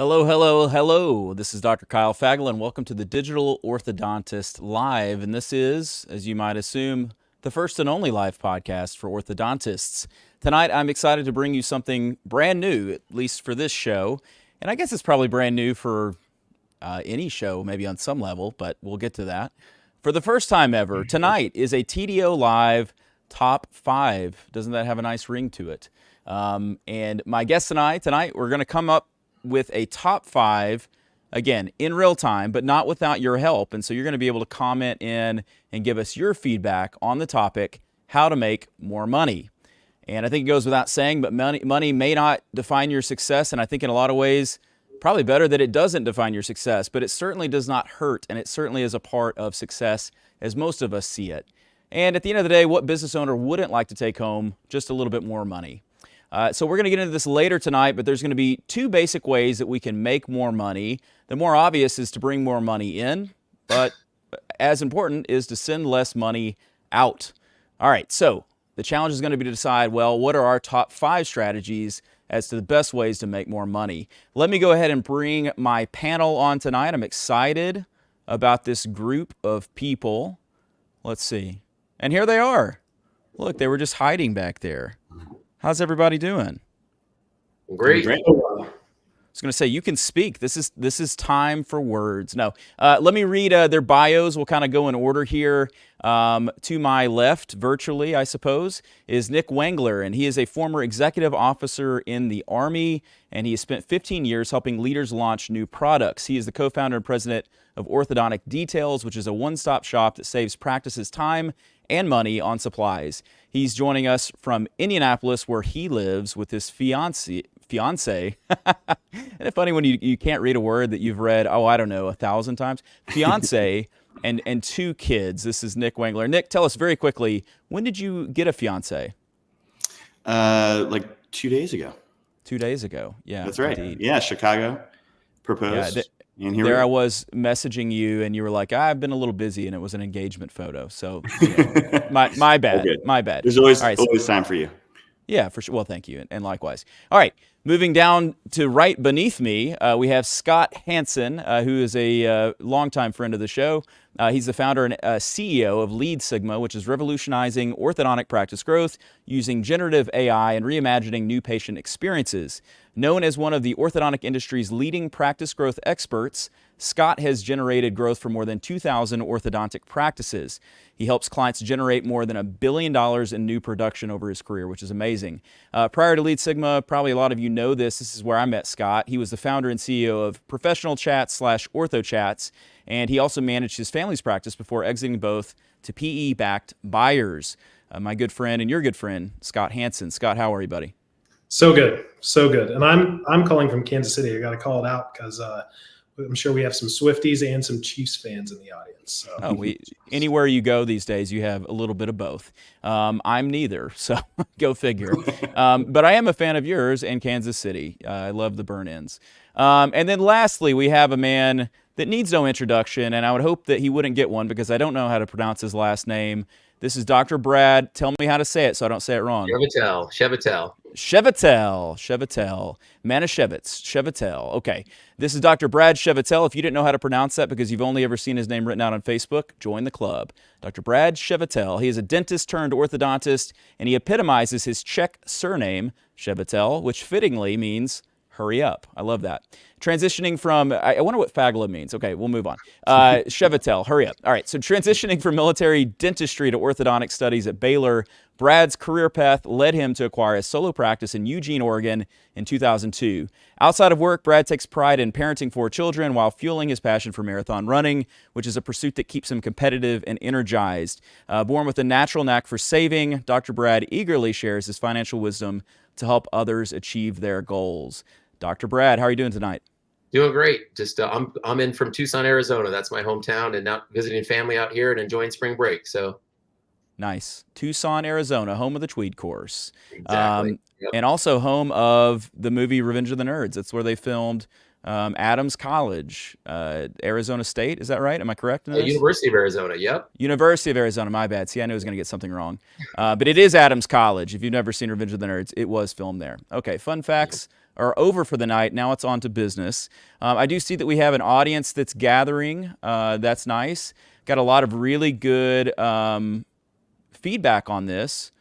Hello, hello, hello. This is Dr. Kyle Fagel, and welcome to the Digital Orthodontist Live. And this is, as you might assume, the first and only live podcast for orthodontists. Tonight, I'm excited to bring you something brand new, at least for this show. And I guess it's probably brand new for any show, maybe on some level, but we'll get to that. For the first time ever, tonight is a TDO Live Top 5. Doesn't that have a nice ring to it? And my guest tonight, we're going to come up with a top 5, again, in real time, but not without your help. And so you're going to be able to comment in and give us your feedback on the topic, how to make more money. And I think it goes without saying, but money may not define your success. And I think in a lot of ways, probably better that it doesn't define your success, but it certainly does not hurt. And it certainly is a part of success as most of us see it. And at the end of the day, what business owner wouldn't like to take home just a little bit more money? So we're going to get into this later tonight, but there's going to be 2 basic ways that we can make more money. The more obvious is to bring more money in, but as important is to send less money out. All right, so the challenge is going to be to decide, well, what are our top 5 strategies as to the best ways to make more money? Let me go ahead and bring my panel on tonight. I'm excited about this group of people. Let's see. And here they are. Look, they were just hiding back there. How's everybody doing? Great. I was going to say, you can speak. This is time for words. No, let me read their bios. We'll kind of go in order here. To my left, virtually, I suppose, is Nick Wangler, and he is a former executive officer in the Army, and he has spent 15 years helping leaders launch new products. He is the co-founder and president of Orthodontic Details, which is a one-stop shop that saves practices time and money on supplies. He's joining us from Indianapolis, where he lives with his fiance. Isn't it funny when you can't read a word that you've read, 1,000 times? Fiance and 2 kids. This is Nick Wangler. Nick, tell us very quickly, when did you get a fiance? Like 2 days ago. 2 days ago. Yeah, that's right. Indeed. Yeah, Chicago proposed. And here I was messaging you, and you were like, "I've been a little busy," and it was an engagement photo. So, my bad. My bad. There's always time for you. Yeah, for sure. Well, thank you, and likewise. All right, moving down to right beneath me, we have Scott Hansen, who is a longtime friend of the show. He's the founder and CEO of Lead Sigma, which is revolutionizing orthodontic practice growth using generative AI and reimagining new patient experiences. Known as one of the orthodontic industry's leading practice growth experts, Scott has generated growth for more than 2,000 orthodontic practices. He helps clients generate more than $1 billion in new production over his career, which is amazing. Prior to Lead Sigma, probably a lot of you know this. This is where I met Scott. He was the founder and CEO of Professional Chats / Ortho Chats, and he also managed his family's practice before exiting both to PE-backed buyers. My good friend and your good friend, Scott Hansen. Scott, how are you, buddy? So good. And I'm calling from Kansas City. I got to call it out because I'm sure we have some Swifties and some Chiefs fans in the audience. So. Anywhere you go these days, you have a little bit of both. I'm neither, so go figure. But I am a fan of yours and Kansas City. I love the burn-ins. And then lastly, we have a man that needs no introduction, and I would hope that he wouldn't get one because I don't know how to pronounce his last name. This is Dr. Brad. Tell me how to say it so I don't say it wrong. Chvatal. Manischewitz. Chvatal. Okay. This is Dr. Brad Chvatal. If you didn't know how to pronounce that because you've only ever seen his name written out on Facebook, join the club. Dr. Brad Chvatal. He is a dentist turned orthodontist, and he epitomizes his Czech surname, Chvatal, which fittingly means hurry up. I love that. Transitioning from, I wonder what Fagla means. Okay, we'll move on. Chvatal, hurry up. All right, so transitioning from military dentistry to orthodontic studies at Baylor, Brad's career path led him to acquire a solo practice in Eugene, Oregon in 2002. Outside of work, Brad takes pride in parenting 4 children while fueling his passion for marathon running, which is a pursuit that keeps him competitive and energized. Born with a natural knack for saving, Dr. Brad eagerly shares his financial wisdom to help others achieve their goals. Dr. Brad, how are you doing tonight? Doing great. Just I'm in from Tucson, Arizona. That's my hometown, and now visiting family out here and enjoying spring break. So nice. Tucson, Arizona, home of the Tweed Course. Exactly. Yep. And also home of the movie Revenge of the Nerds. That's where they filmed Adams College, Arizona State. Is that right? Am I correct in this? University of Arizona. Yep. University of Arizona. My bad. See, I knew I was going to get something wrong. But it is Adams College. If you've never seen Revenge of the Nerds, it was filmed there. Okay, fun facts are over for the night. Now it's on to business. I do see that we have an audience that's gathering. That's nice. Got a lot of really good feedback on this.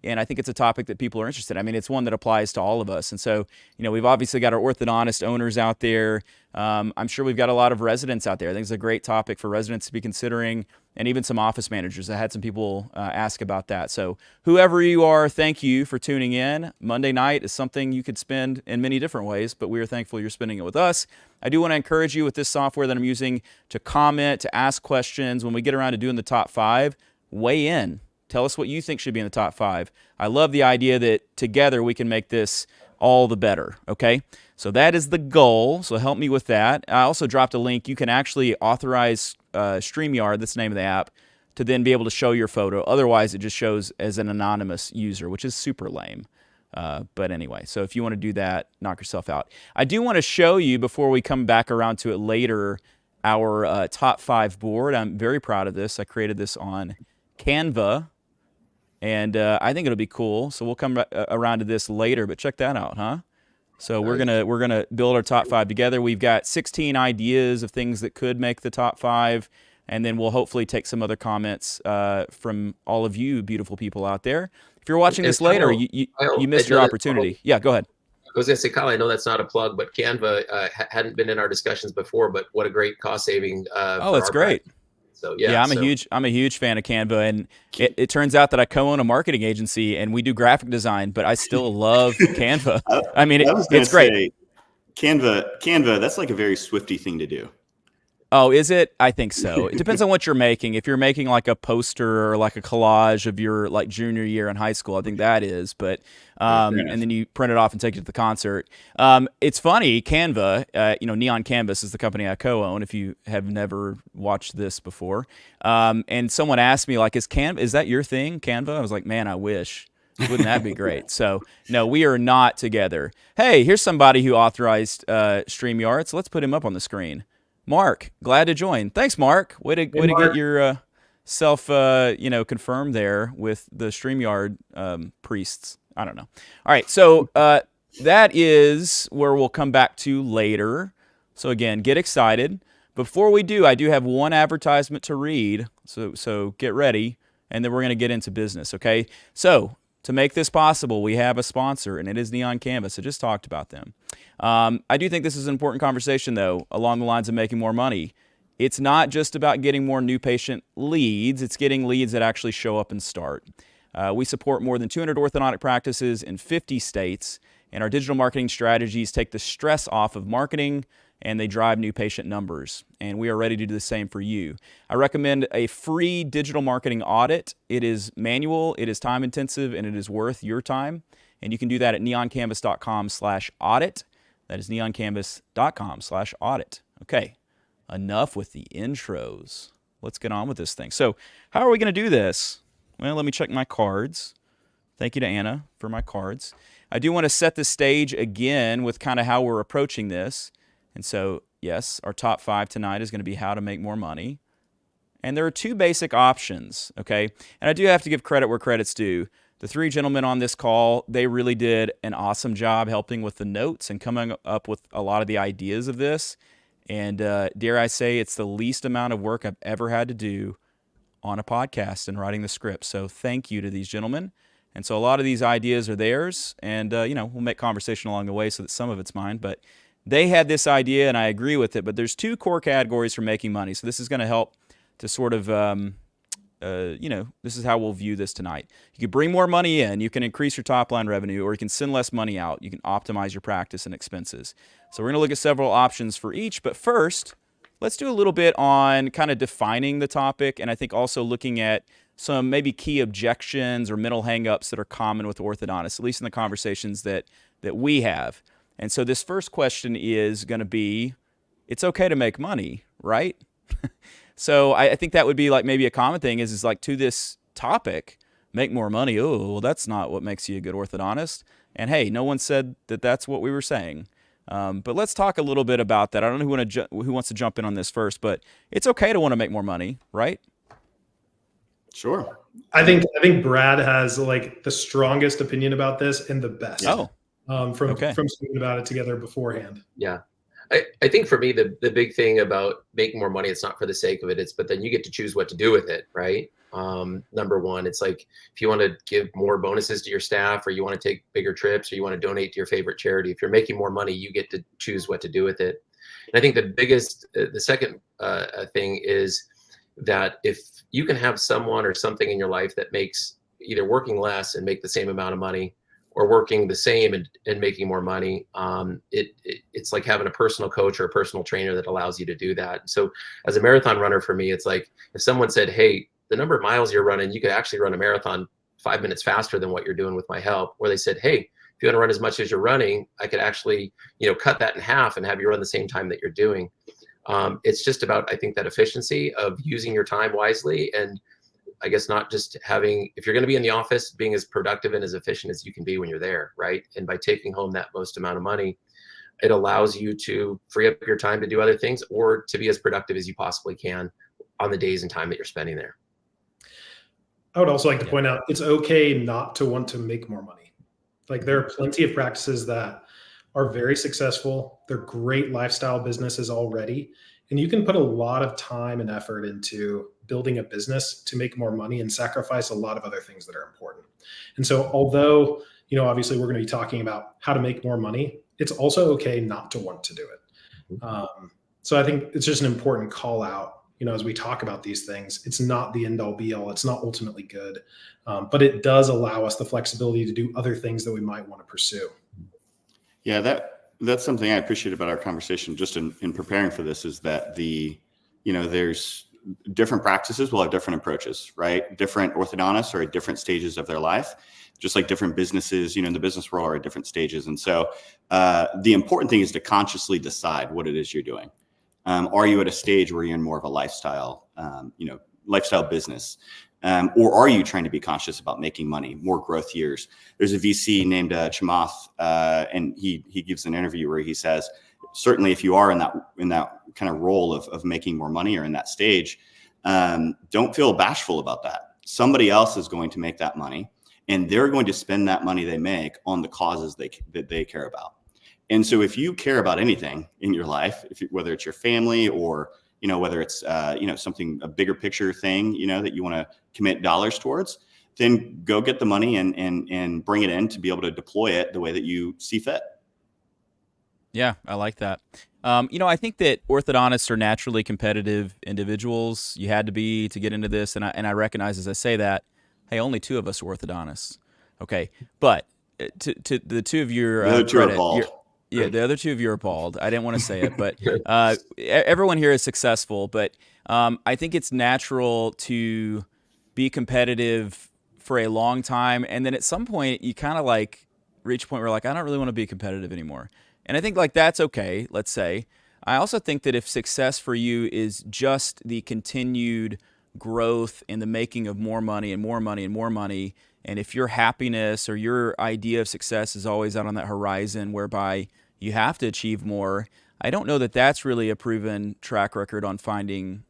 And I think it's a topic that people are interested in. I mean, it's one that applies to all of us. And so, we've obviously got our orthodontist owners out there. I'm sure we've got a lot of residents out there. I think it's a great topic for residents to be considering, and even some office managers. I had some people ask about that. So whoever you are, thank you for tuning in. Monday night is something you could spend in many different ways, but we are thankful you're spending it with us. I do want to encourage you with this software that I'm using to comment, to ask questions. When we get around to doing the top 5, weigh in. Tell us what you think should be in the top 5. I love the idea that together we can make this all the better, okay? So that is the goal, so help me with that. I also dropped a link. You can actually authorize StreamYard, that's the name of the app, to then be able to show your photo. Otherwise, it just shows as an anonymous user, which is super lame. But anyway, so if you want to do that, knock yourself out. I do want to show you, before we come back around to it later, our top 5 board. I'm very proud of this. I created this on Canva. And I think it'll be cool. So we'll come around to this later, but check that out, huh? So we're gonna build our top 5 together. We've got 16 ideas of things that could make the top 5, and then we'll hopefully take some other comments from all of you beautiful people out there. If you're watching this later, you missed your opportunity. Yeah, go ahead. I was going to say, Kyle, I know that's not a plug, but Canva hadn't been in our discussions before, but what a great cost saving. Oh, it's great. Practice. So yeah, I'm a huge fan of Canva, and it turns out that I co-own a marketing agency and we do graphic design, but I still love Canva. I mean, it's great. Canva, that's like a very Swifty thing to do. Oh, is it? I think so. It depends on what you're making. If you're making like a poster or like a collage of your like junior year in high school, I think that is. But and then you print it off and take it to the concert. It's funny, Canva. Neon Canvas is the company I co-own. If you have never watched this before, and someone asked me like, is that your thing, Canva? I was like, man, I wish. Wouldn't that be great? So no, we are not together. Hey, here's somebody who authorized StreamYard. So let's put him up on the screen. Mark, glad to join. Thanks, Mark. Way to get your self confirmed there with the StreamYard priests. I don't know. All right, so that is where we'll come back to later. So again, get excited. Before we do, I do have one advertisement to read. So get ready, and then we're going to get into business. Okay. So to make this possible, we have a sponsor, and it is Neon Canvas. I just talked about them. I do think this is an important conversation, though, along the lines of making more money. It's not just about getting more new patient leads. It's getting leads that actually show up and start. We support more than 200 orthodontic practices in 50 states, and our digital marketing strategies take the stress off of marketing, and they drive new patient numbers. And we are ready to do the same for you. I recommend a free digital marketing audit. It is manual, it is time intensive, and it is worth your time. And you can do that at neoncanvas.com/audit. That is neoncanvas.com/audit. Okay, enough with the intros. Let's get on with this thing. So how are we going to do this? Well, let me check my cards. Thank you to Anna for my cards. I do want to set the stage again with kind of how we're approaching this. And so, yes, our top 5 tonight is going to be how to make more money. And there are 2 basic options, okay? And I do have to give credit where credit's due. The 3 gentlemen on this call, they really did an awesome job helping with the notes and coming up with a lot of the ideas of this. And dare I say, it's the least amount of work I've ever had to do on a podcast and writing the script. So thank you to these gentlemen. And so a lot of these ideas are theirs. And, we'll make conversation along the way so that some of it's mine. But they had this idea, and I agree with it. But there's 2 core categories for making money. So this is going to help to sort of, this is how we'll view this tonight. You can bring more money in. You can increase your top line revenue, or you can send less money out. You can optimize your practice and expenses. So we're going to look at several options for each. But first, let's do a little bit on kind of defining the topic, and I think also looking at some maybe key objections or mental hangups that are common with orthodontists, at least in the conversations that we have. And so this first question is going to be, it's okay to make money, right? So I think that would be like maybe a common thing is like to this topic, make more money. Oh, well, that's not what makes you a good orthodontist. And hey, no one said that that's what we were saying. But let's talk a little bit about that. I don't know who wants to jump in on this first, but it's okay to want to make more money, right? Sure. I think Brad has like the strongest opinion about this and the best. Oh, from Okay. speaking about it together beforehand. Yeah. I think for me, the big thing about making more money, it's not for the sake of it. But then you get to choose what to do with it, right? Number one, it's like if you want to give more bonuses to your staff, or you want to take bigger trips, or you want to donate to your favorite charity, if you're making more money, you get to choose what to do with it. And I think the second thing is that if you can have someone or something in your life that makes either working less and make the same amount of money, or working the same and making more money, it's like having a personal coach or a personal trainer that allows you to do that. So as a marathon runner, for me, it's like if someone said, hey, the number of miles you're running, you could actually run a marathon 5 minutes faster than what you're doing with my help. Or they said, hey, if you want to run as much as you're running, I could actually, cut that in half and have you run the same time that you're doing. It's just about, I think, that efficiency of using your time wisely, and I guess not just if you're going to be in the office, being as productive and as efficient as you can be when you're there, right? And by taking home that most amount of money, it allows you to free up your time to do other things, or to be as productive as you possibly can on the days and time that you're spending there. I would also like to point out, it's okay not to want to make more money. Like, there are plenty of practices that are very successful. They're great lifestyle businesses already. And you can put a lot of time and effort into building a business to make more money and sacrifice a lot of other things that are important. And so, although, obviously we're going to be talking about how to make more money, it's also okay not to want to do it. So I think it's just an important call out, as we talk about these things. It's not the end all be all. It's not ultimately good, but it does allow us the flexibility to do other things that we might want to pursue. Yeah, that's something I appreciate about our conversation just in preparing for this, is that there's different practices will have different approaches, right? Different orthodontists are at different stages of their life, just like different businesses, in the business world are at different stages. And so the important thing is to consciously decide what it is you're doing. Are you at a stage where you're in more of a lifestyle business? Or are you trying to be conscious about making money, more growth years? There's a VC named Chvatal, and he gives an interview where he says, certainly if you are in that kind of role of making more money, or in that stage, don't feel bashful about that. Somebody else is going to make that money, and they're going to spend that money they make on the causes that they care about. And so if you care about anything in your life, whether it's your family, or whether it's something, a bigger picture thing, that you want to commit dollars towards, then go get the money and bring it in to be able to deploy it the way that you see fit. Yeah, I like that. I think that orthodontists are naturally competitive individuals. You had to be to get into this, and I recognize as I say that, hey, only 2 of us are orthodontists. Okay, but to the 2 of your the other 2 credit, are bald. Yeah, the other 2 of you are bald. I didn't want to say it, but everyone here is successful. But I think it's natural to be competitive for a long time, and then at some point you kind of like reach a point where I don't really want to be competitive anymore. And I think that's okay, let's say. I also think that if success for you is just the continued growth in the making of more money and more money and more money, and if your happiness or your idea of success is always out on that horizon whereby you have to achieve more, I don't know that that's really a proven track record on finding,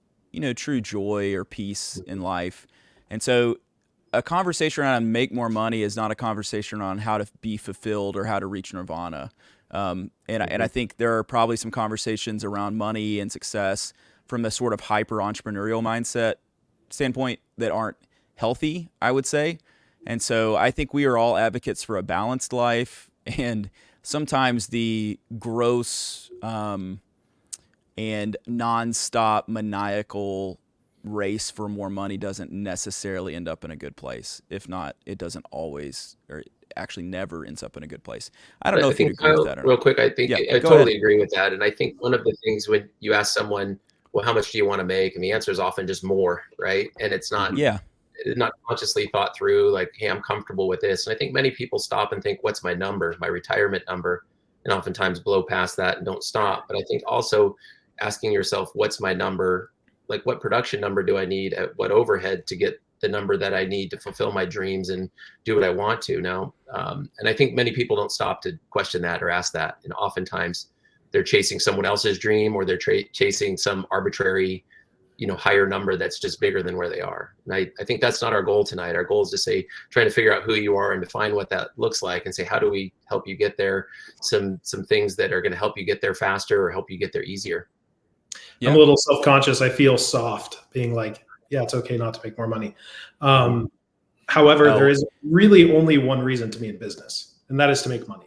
true joy or peace in life. And so a conversation around make more money is not a conversation on how to be fulfilled or how to reach nirvana. And I think there are probably some conversations around money and success from the sort of hyper entrepreneurial mindset standpoint that aren't healthy, I would say. And so I think we are all advocates for a balanced life, and sometimes the gross and nonstop maniacal race for more money doesn't necessarily end up in a good place. If not, it doesn't always, or actually never ends up in a good place. I don't know if you agree with that or not. Real quick, I think I go totally ahead. agree with that. And I think one of the things when you ask someone, well, how much do you want to make? And the answer is often just more, right? And it's not consciously thought through, like, hey, I'm comfortable with this. And I think many people stop and think, what's my number, my retirement number? And oftentimes blow past that and don't stop. But I think also asking yourself, what's my number? Like, what production number do I need at what overhead to get the number that I need to fulfill my dreams and do what I want to now? And I think many people don't stop to question that or ask that. And oftentimes they're chasing someone else's dream, or they're chasing some arbitrary, higher number that's just bigger than where they are. And I think that's not our goal tonight. Our goal is to say, trying to figure out who you are and define what that looks like and say, how do we help you get there? Some things that are going to help you get there faster or help you get there easier. I'm a little self-conscious. I feel soft being like, yeah, it's okay not to make more money. However, there is really only one reason to be in business, and that is to make money.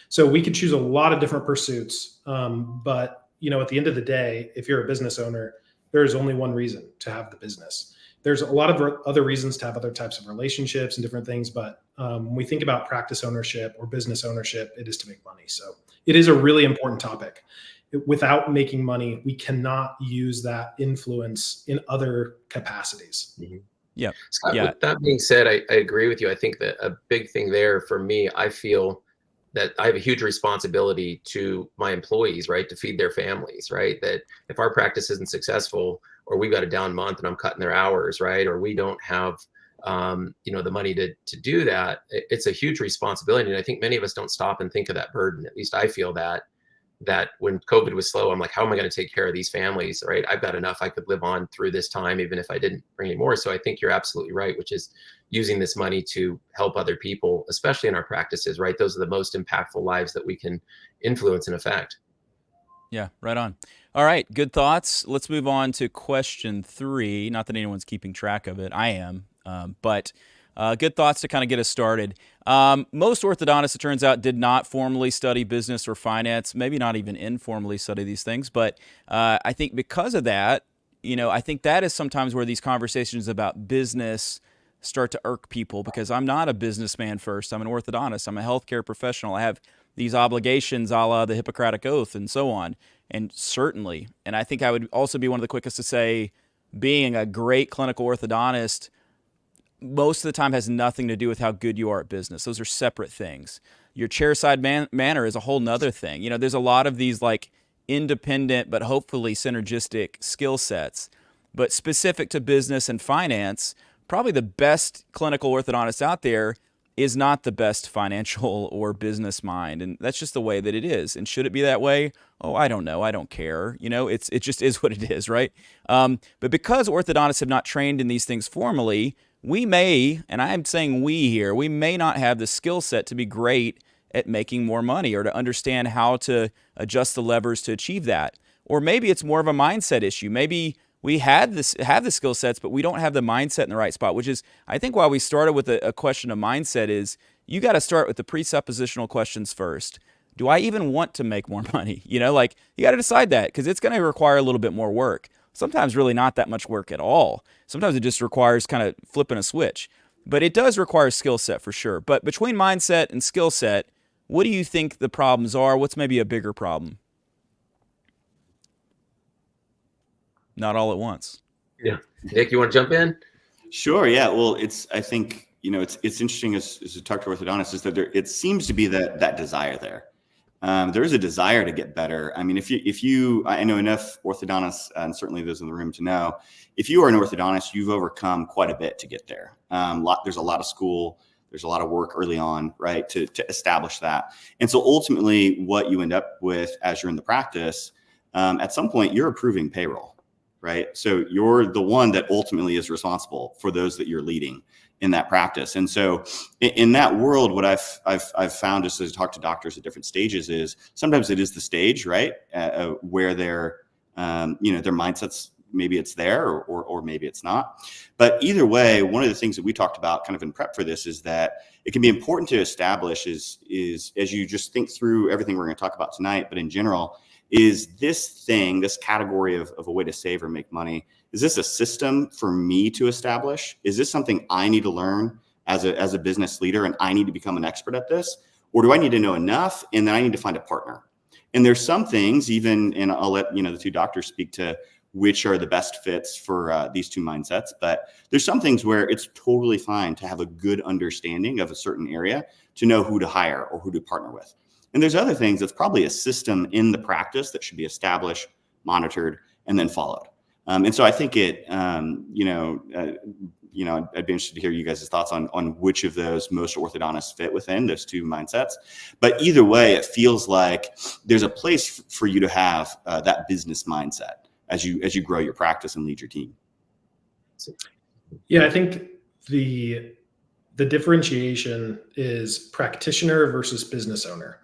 So we could choose a lot of different pursuits. But, at the end of the day, if you're a business owner, there's only one reason to have the business. There's a lot of other reasons to have other types of relationships and different things. But when we think about practice ownership or business ownership, it is to make money. So it is a really important topic. Without making money, we cannot use that influence in other capacities. Mm-hmm. Yeah. Scott, with that being said, I agree with you. I think that a big thing there for me, I feel that I have a huge responsibility to my employees, right? To feed their families, right? That if our practice isn't successful, or we've got a down month and I'm cutting their hours, right? Or we don't have, the money to do that, it's a huge responsibility. And I think many of us don't stop and think of that burden. At least I feel that when COVID was slow, I'm like, how am I going to take care of these families, right? I've got enough I could live on through this time, even if I didn't bring any more. So I think you're absolutely right, which is using this money to help other people, especially in our practices, right? Those are the most impactful lives that we can influence and affect. Yeah, right on. All right, good thoughts. Let's move on to question 3. Not that anyone's keeping track of it. I am, but good thoughts to kind of get us started. Most orthodontists, it turns out, did not formally study business or finance, maybe not even informally study these things. But I think because of that, I think that is sometimes where these conversations about business start to irk people, because I'm not a businessman first. I'm an orthodontist. I'm a healthcare professional. I have these obligations a la the Hippocratic Oath and so on. And certainly, and I think I would also be one of the quickest to say, being a great clinical orthodontist most of the time has nothing to do with how good you are at business. Those are separate things. Your chairside manner is a whole nother thing. There's a lot of these like independent but hopefully synergistic skill sets. But specific to business and finance, probably the best clinical orthodontist out there is not the best financial or business mind. And that's just the way that it is. And should it be that way? Oh, I don't know. I don't care. It just is what it is, right? But because orthodontists have not trained in these things formally, we may, and I'm saying we here, we may not have the skill set to be great at making more money or to understand how to adjust the levers to achieve that. Or maybe it's more of a mindset issue. Maybe we have the skill sets, but we don't have the mindset in the right spot, which is, I think, why we started with a question of mindset is you got to start with the presuppositional questions first. Do I even want to make more money? You got to decide that, because it's going to require a little bit more work. Sometimes really not that much work at all. Sometimes it just requires kind of flipping a switch. But it does require skill set for sure. But between mindset and skill set, what do you think the problems are? What's maybe a bigger problem? Not all at once. Yeah. Nick, you want to jump in? Sure. Yeah. Well, I think, it's interesting as you talk to orthodontists is that it seems to be that desire there. There is a desire to get better. I mean, I know enough orthodontists, and certainly those in the room to know, if you are an orthodontist, you've overcome quite a bit to get there. There's a lot of school, there's a lot of work early on, right, to establish that. And so ultimately what you end up with as you're in the practice, at some point you're approving payroll, right? So you're the one that ultimately is responsible for those that you're leading in that practice. And so in that world, what I've found just as I talk to doctors at different stages is sometimes it is the stage, right? Where their mindsets, maybe it's there or maybe it's not. But either way, one of the things that we talked about kind of in prep for this is that it can be important to establish is as you just think through everything we're going to talk about tonight, but in general, is this category of a way to save or make money, is this a system for me to establish? Is this something I need to learn as a business leader and I need to become an expert at this? Or do I need to know enough and then I need to find a partner? And there's some things and I'll let the two doctors speak to which are the best fits for these two mindsets. But there's some things where it's totally fine to have a good understanding of a certain area to know who to hire or who to partner with. And there's other things that's probably a system in the practice that should be established, monitored, and then followed. And so I think I'd be interested to hear you guys' thoughts on which of those most orthodontists fit within those two mindsets. But either way, it feels like there's a place for you to have that business mindset. as you grow your practice and lead your team. Yeah, I think the differentiation is practitioner versus business owner.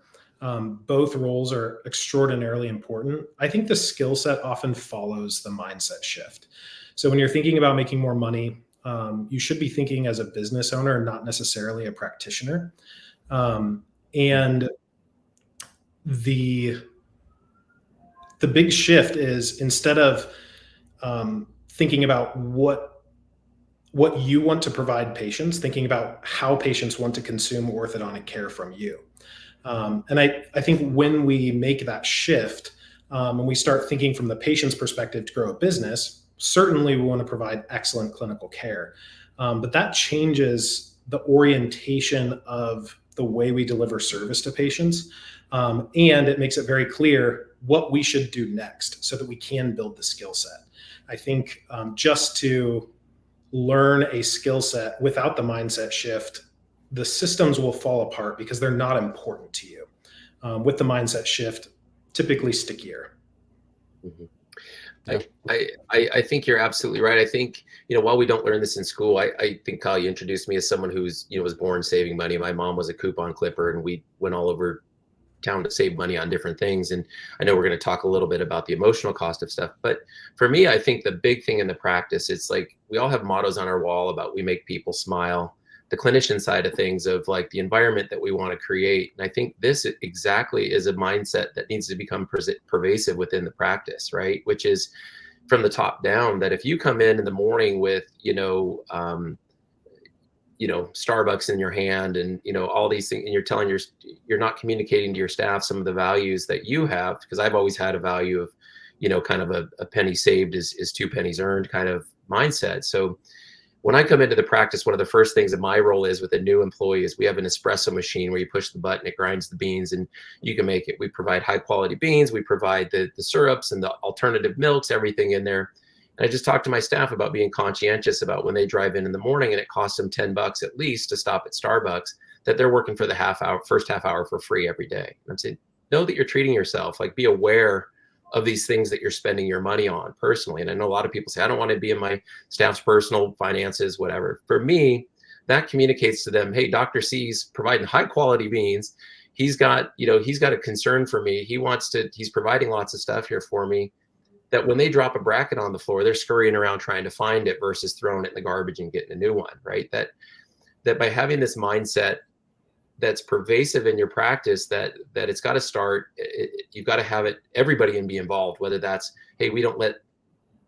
Both roles are extraordinarily important. I think the skill set often follows the mindset shift. So when you're thinking about making more money, you should be thinking as a business owner, not necessarily a practitioner. And the big shift is, instead of thinking about what you want to provide patients, thinking about how patients want to consume orthodontic care from you. And I think when we make that shift, and we start thinking from the patient's perspective to grow a business, certainly we want to provide excellent clinical care. But that changes the orientation of the way we deliver service to patients. And it makes it very clear what we should do next so that we can build the skill set. I think just to learn a skill set without the mindset shift, the systems will fall apart because they're not important to you. With the mindset shift, typically stickier. Mm-hmm. I think you're absolutely right. I think, while we don't learn this in school, I think, Kyle, you introduced me as someone who's, was born saving money. My mom was a coupon clipper, and we went all over town to save money on different things. And I know we're going to talk a little bit about the emotional cost of stuff. But for me, I think the big thing in the practice, it's like we all have mottos on our wall about we make people smile. The clinician side of things, of like the environment that we want to create. And I think this exactly is a mindset that needs to become pervasive within the practice, right? Which is from the top down, that if you come in the morning with, Starbucks in your hand and, all these things, and you're not communicating to your staff some of the values that you have, because I've always had a value of, kind of a penny saved is 2 pennies earned kind of mindset. So when I come into the practice, one of the first things that my role is with a new employee is we have an espresso machine where you push the button, it grinds the beans, and you can make it. We provide high quality beans. We provide the syrups and the alternative milks, everything in there. And I just talked to my staff about being conscientious about when they drive in the morning and it costs them $10 at least to stop at Starbucks, that they're working for the first half hour for free every day. And I'm saying, know that you're treating yourself, like be aware of these things that you're spending your money on personally. And I know a lot of people say, I don't want to be in my staff's personal finances, whatever. For me, that communicates to them, hey, Dr. C's providing high quality beans. He's got a concern for me. He's providing lots of stuff here for me, that when they drop a bracket on the floor, they're scurrying around trying to find it versus throwing it in the garbage and getting a new one, right? That by having this mindset that's pervasive in your practice, that it's got to start, you've got to have it, everybody and be involved, whether that's, hey, we don't let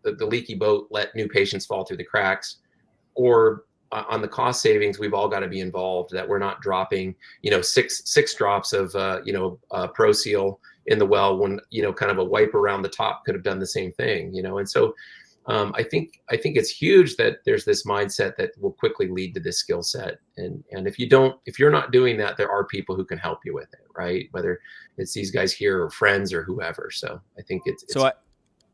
the leaky boat let new patients fall through the cracks, or on the cost savings, we've all got to be involved, that we're not dropping, six drops of, Pro Seal in the well when, kind of a wipe around the top could have done the same thing, and so I think it's huge that there's this mindset that will quickly lead to this skill set. And if you're not doing that, there are people who can help you with it, right? Whether it's these guys here or friends or whoever. So I think it's so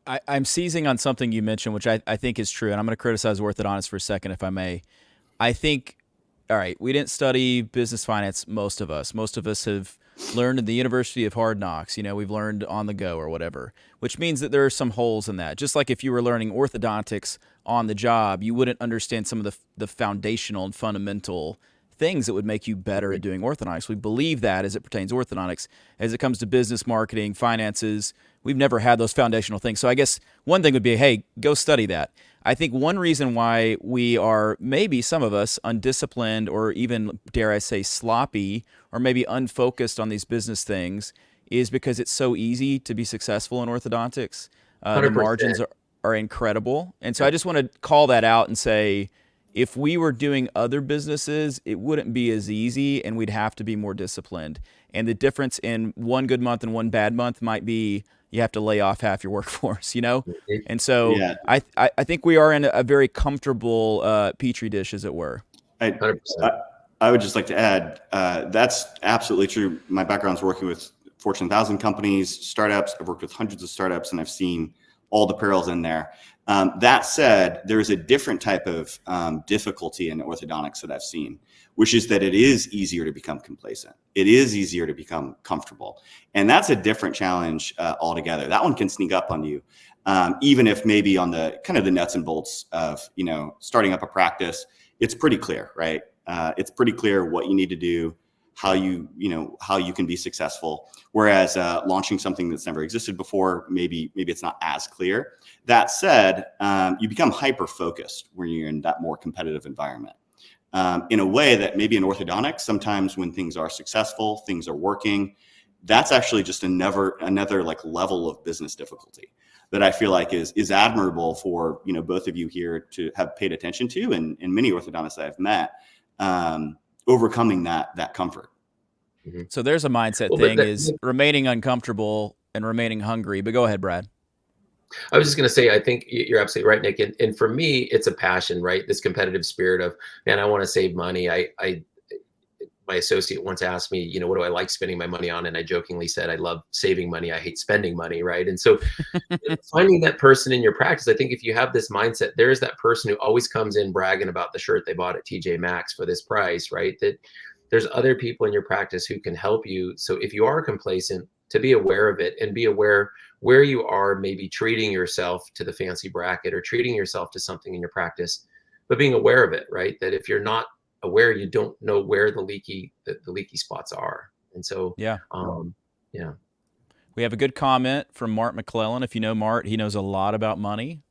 I'm seizing on something you mentioned, which I think is true. And I'm going to criticize orthodontists for a second, if I may. I think, all right, we didn't study business finance, most of us. Most of us have learned in the University of Hard Knocks. We've learned on the go or whatever, which means that there are some holes in that. Just like if you were learning orthodontics on the job, you wouldn't understand some of the foundational and fundamental things that would make you better at doing orthodontics. We believe that as it pertains to orthodontics. As it comes to business, marketing, finances, we've never had those foundational things. So I guess one thing would be, hey, go study that. I think one reason why we are, maybe some of us, undisciplined or even, dare I say, sloppy or maybe unfocused on these business things is because it's so easy to be successful in orthodontics. The margins are incredible. And so I just want to call that out and say, if we were doing other businesses, it wouldn't be as easy and we'd have to be more disciplined. And the difference in one good month and one bad month might be you have to lay off half your workforce, And so yeah. I think we are in a very comfortable petri dish, as it were. I would just like to add, that's absolutely true. My background's working with Fortune 1000 companies, startups. I've worked with hundreds of startups, and I've seen all the perils in there. That said, there's a different type of difficulty in orthodontics that I've seen, which is that it is easier to become complacent. It is easier to become comfortable. And that's a different challenge altogether. That one can sneak up on you. even if maybe on the kind of the nuts and bolts of, starting up a practice, it's pretty clear, right? It's pretty clear what you need to do, how you can be successful. Whereas launching something that's never existed before, maybe it's not as clear. That said, you become hyper-focused when you're in that more competitive environment. In a way that maybe in orthodontics, sometimes when things are successful, things are working, that's actually just another like level of business difficulty that I feel like is admirable for, both of you here to have paid attention to, and many orthodontists that I've met, overcoming that comfort. Mm-hmm. So there's a mindset thing is remaining uncomfortable and remaining hungry. But go ahead, Brad. I was just going to say, I think you're absolutely right, Nick. And for me, it's a passion, right? This competitive spirit of, man, I want to save money. My associate once asked me, what do I like spending my money on? And I jokingly said, I love saving money. I hate spending money, right? And so finding that person in your practice, I think if you have this mindset, there's that person who always comes in bragging about the shirt they bought at TJ Maxx for this price, right? That there's other people in your practice who can help you. So if you are complacent, to be aware of it and be aware where you are maybe treating yourself to the fancy bracket or treating yourself to something in your practice, but being aware of it, right? That if you're not aware, you don't know where the leaky spots are. And so, yeah. We have a good comment from Mart McClellan. If you know Mart, he knows a lot about money.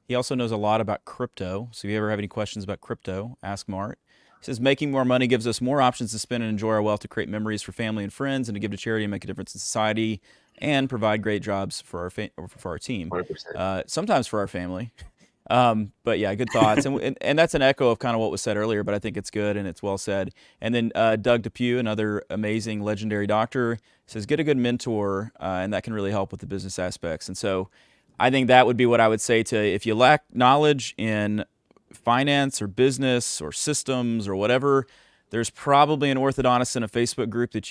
He also knows a lot about crypto. So if you ever have any questions about crypto, ask Mart. He says, making more money gives us more options to spend and enjoy our wealth, to create memories for family and friends, and to give to charity and make a difference in society, and provide great jobs for our team. 100%. Sometimes for our family. But yeah, good thoughts. And that's an echo of kind of what was said earlier, but I think it's good and it's well said. And then Doug DePew, another amazing, legendary doctor, says, get a good mentor, and that can really help with the business aspects. And so I think that would be what I would say to, if you lack knowledge in finance or business or systems or whatever, there's probably an orthodontist in a Facebook group that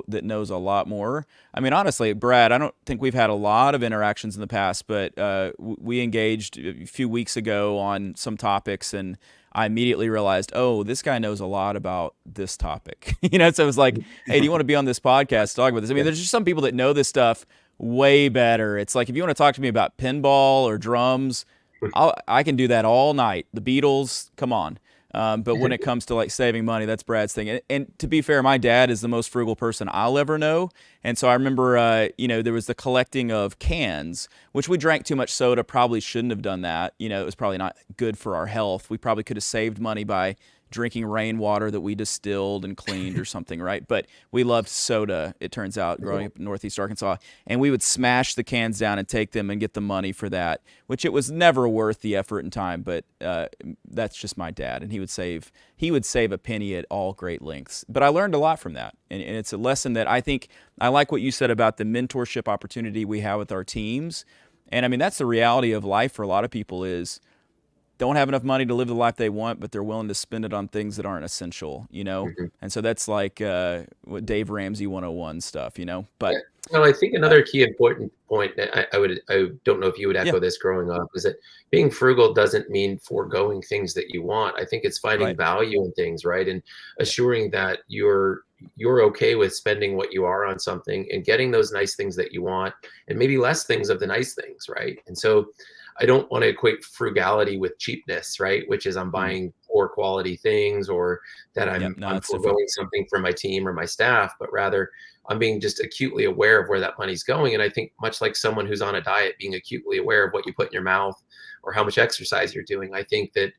that knows a lot more. I mean, honestly, Brad, I don't think we've had a lot of interactions in the past, but we engaged a few weeks ago on some topics, and I immediately realized, oh, this guy knows a lot about this topic. So it was like, hey, do you want to be on this podcast to talk about this? I mean, there's just some people that know this stuff way better. It's like, if you want to talk to me about pinball or drums, I can do that all night. The Beatles, come on. But when it comes to like saving money, that's Brad's thing. And to be fair, my dad is the most frugal person I'll ever know. And so I remember, there was the collecting of cans, which we drank too much soda, probably shouldn't have done that. It was probably not good for our health. We probably could have saved money by drinking rainwater that we distilled and cleaned or something, right? But we loved soda, it turns out, growing up in Northeast Arkansas. And we would smash the cans down and take them and get the money for that, which it was never worth the effort and time. But that's just my dad. And he would save a penny at all great lengths. But I learned a lot from that. And it's a lesson that I think, I like what you said about the mentorship opportunity we have with our teams. And I mean, that's the reality of life for a lot of people, is don't have enough money to live the life they want, but they're willing to spend it on things that aren't essential, Mm-hmm. And so that's like what Dave Ramsey 101 stuff, But well, I think another key important point that I don't know if you would echo this growing up, is that being frugal doesn't mean foregoing things that you want. I think it's finding value in things, right? And assuring that you're okay with spending what you are on something and getting those nice things that you want, and maybe less things of the nice things, right? And so I don't want to equate frugality with cheapness, right? Which is I'm buying poor quality things, or that I'm foregoing something for my team or my staff, but rather I'm being just acutely aware of where that money's going. And I think much like someone who's on a diet, being acutely aware of what you put in your mouth or how much exercise you're doing, I think that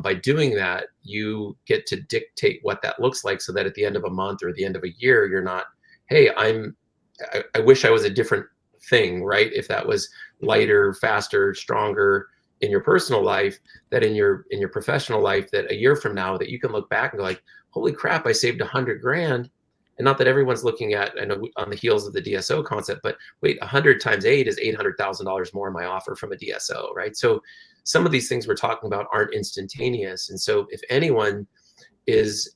by doing that, you get to dictate what that looks like, so that at the end of a month or the end of a year, you're not, hey, I wish I was a different thing, right? If that was lighter, faster, stronger in your personal life, that in your professional life, that a year from now, that you can look back and go like, holy crap, I saved $100,000. And not that everyone's looking at, I know, on the heels of the DSO concept, but wait, 100 times 8 is $800,000 more in my offer from a DSO, right? So some of these things we're talking about aren't instantaneous. And so if anyone is,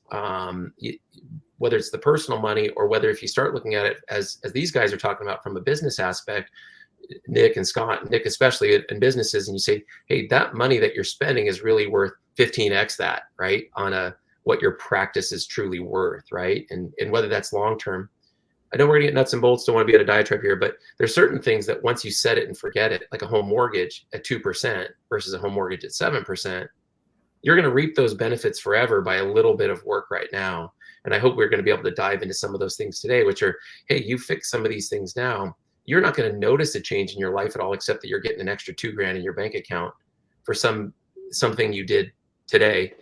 whether it's the personal money, or whether if you start looking at it as these guys are talking about from a business aspect, Nick and Scott, Nick especially in businesses, and you say, hey, that money that you're spending is really worth 15x that, right? On what your practice is truly worth, right? And whether that's long-term, I know we're gonna get nuts and bolts, don't want to be at a diatribe here, but there's certain things that once you set it and forget it, like a home mortgage at 2% versus a home mortgage at 7%, you're going to reap those benefits forever by a little bit of work right now. And I hope we're going to be able to dive into some of those things today, which are, hey, you fix some of these things now. You're not going to notice a change in your life at all, except that you're getting an extra $2,000 in your bank account for something you did today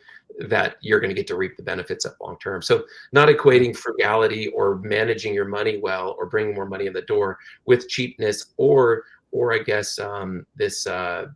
that you're going to get to reap the benefits of long term. So not equating frugality or managing your money well or bringing more money in the door with cheapness or I guess this low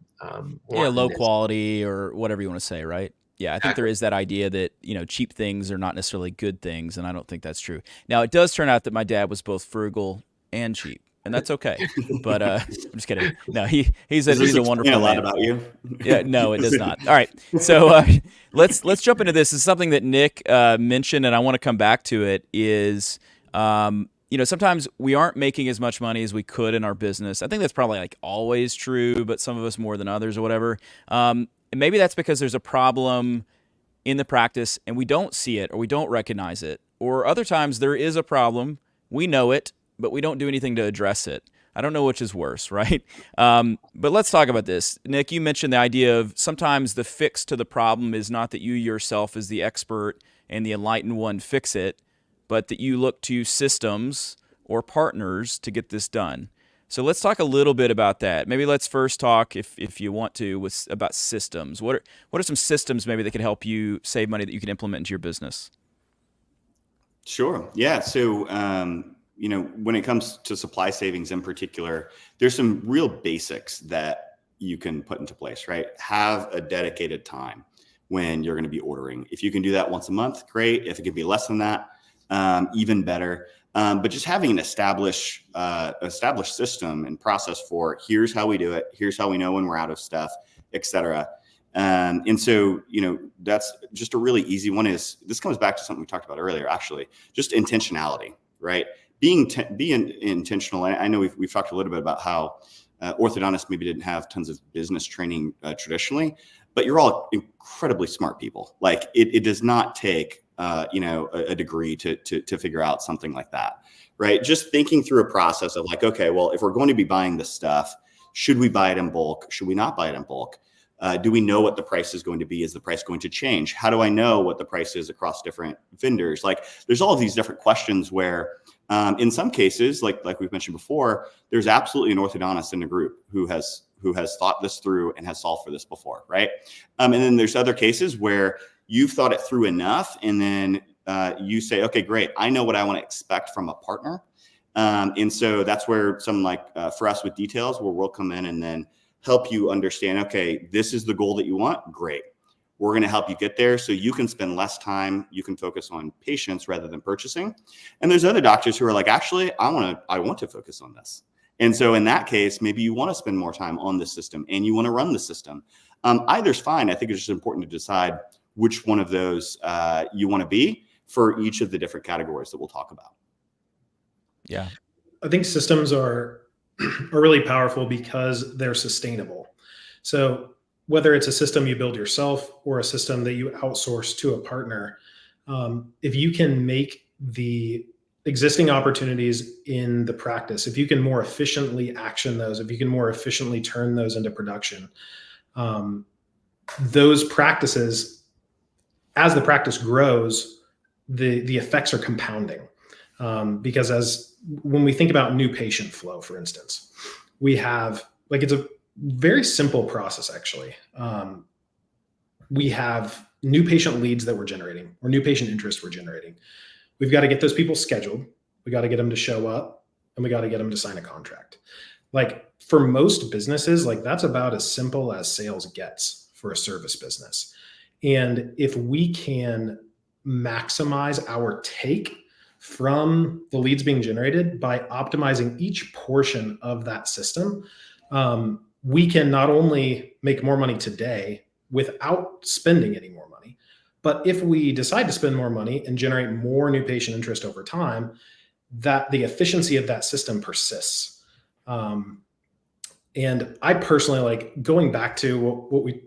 wantonness. quality or whatever you want to say, right? Yeah, I think there is that idea that, cheap things are not necessarily good things, and I don't think that's true. Now, it does turn out that my dad was both frugal and cheap, and that's okay. But I'm just kidding. No, he's a wonderful man. A lot man. about you. Yeah, no, it does not. All right, so let's jump into this. This is something that Nick mentioned, and I want to come back to it. Is sometimes we aren't making as much money as we could in our business. I think that's probably like always true, but some of us more than others or whatever. And maybe that's because there's a problem in the practice and we don't see it or we don't recognize it. Or other times there is a problem, we know it, but we don't do anything to address it. I don't know which is worse, right? But let's talk about this. Nick, you mentioned the idea of sometimes the fix to the problem is not that you yourself as the expert and the enlightened one fix it, but that you look to systems or partners to get this done. So let's talk a little bit about that. Maybe let's first talk, if you want to, about systems. What are some systems maybe that can help you save money that you can implement into your business? Sure. Yeah. So, when it comes to supply savings in particular, there's some real basics that you can put into place, right? Have a dedicated time when you're going to be ordering. If you can do that once a month, great. If it could be less than that, even better. But just having an established system and process for here's how we do it, here's how we know when we're out of stuff, et cetera. And so, that's just a really easy one. This comes back to something we talked about earlier, actually, just intentionality, right? Being intentional. I know we've talked a little bit about how orthodontists maybe didn't have tons of business training traditionally, but you're all incredibly smart people. Like it does not take a degree to figure out something like that, right? Just thinking through a process of like, okay, well, if we're going to be buying this stuff, should we buy it in bulk? Should we not buy it in bulk? Do we know what the price is going to be? Is the price going to change? How do I know what the price is across different vendors? Like there's all of these different questions where in some cases, like we've mentioned before, there's absolutely an orthodontist in the group who has thought this through and has solved for this before, right? And then there's other cases where you've thought it through enough, and then you say, okay, great, I know what I want to expect from a partner. And so that's where some for us with details, where we'll come in and then help you understand, okay, this is the goal that you want. Great. We're going to help you get there so you can spend less time. You can focus on patients rather than purchasing. And there's other doctors who are like, actually, I want to focus on this. And so in that case, maybe you want to spend more time on the system and you want to run the system. Either's fine. I think it's just important to decide which one of those you want to be for each of the different categories that we'll talk about. Yeah. I think systems are really powerful because they're sustainable. So whether it's a system you build yourself or a system that you outsource to a partner, if you can make the existing opportunities in the practice, if you can more efficiently action those, if you can more efficiently turn those into production, those practices, as the practice grows, the effects are compounding. Because when we think about new patient flow, for instance, we have it's a very simple process, actually. We have new patient leads that we're generating or new patient interest we're generating. We've got to get those people scheduled. We got to get them to show up, and we got to get them to sign a contract. For most businesses, that's about as simple as sales gets for a service business. And if we can maximize our take from the leads being generated by optimizing each portion of that system, we can not only make more money today without spending any more money, but if we decide to spend more money and generate more new patient interest over time, that the efficiency of that system persists. And I personally, like, going back to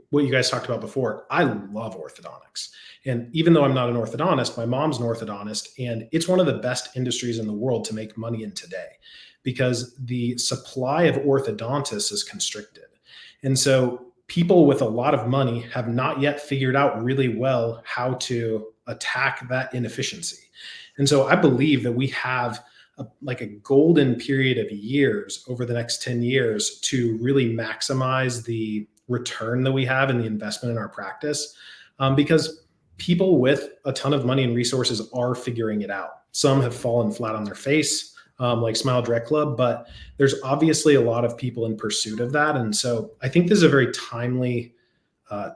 what you guys talked about before, I love orthodontics. And even though I'm not an orthodontist, my mom's an orthodontist, and it's one of the best industries in the world to make money in today because the supply of orthodontists is constricted. And so people with a lot of money have not yet figured out really well how to attack that inefficiency. And so I believe that we have like a golden period of years over the next 10 years to really maximize the return that we have in the investment in our practice, because people with a ton of money and resources are figuring it out. Some have fallen flat on their face, like Smile Direct Club, but there's obviously a lot of people in pursuit of that. And so I think this is a very timely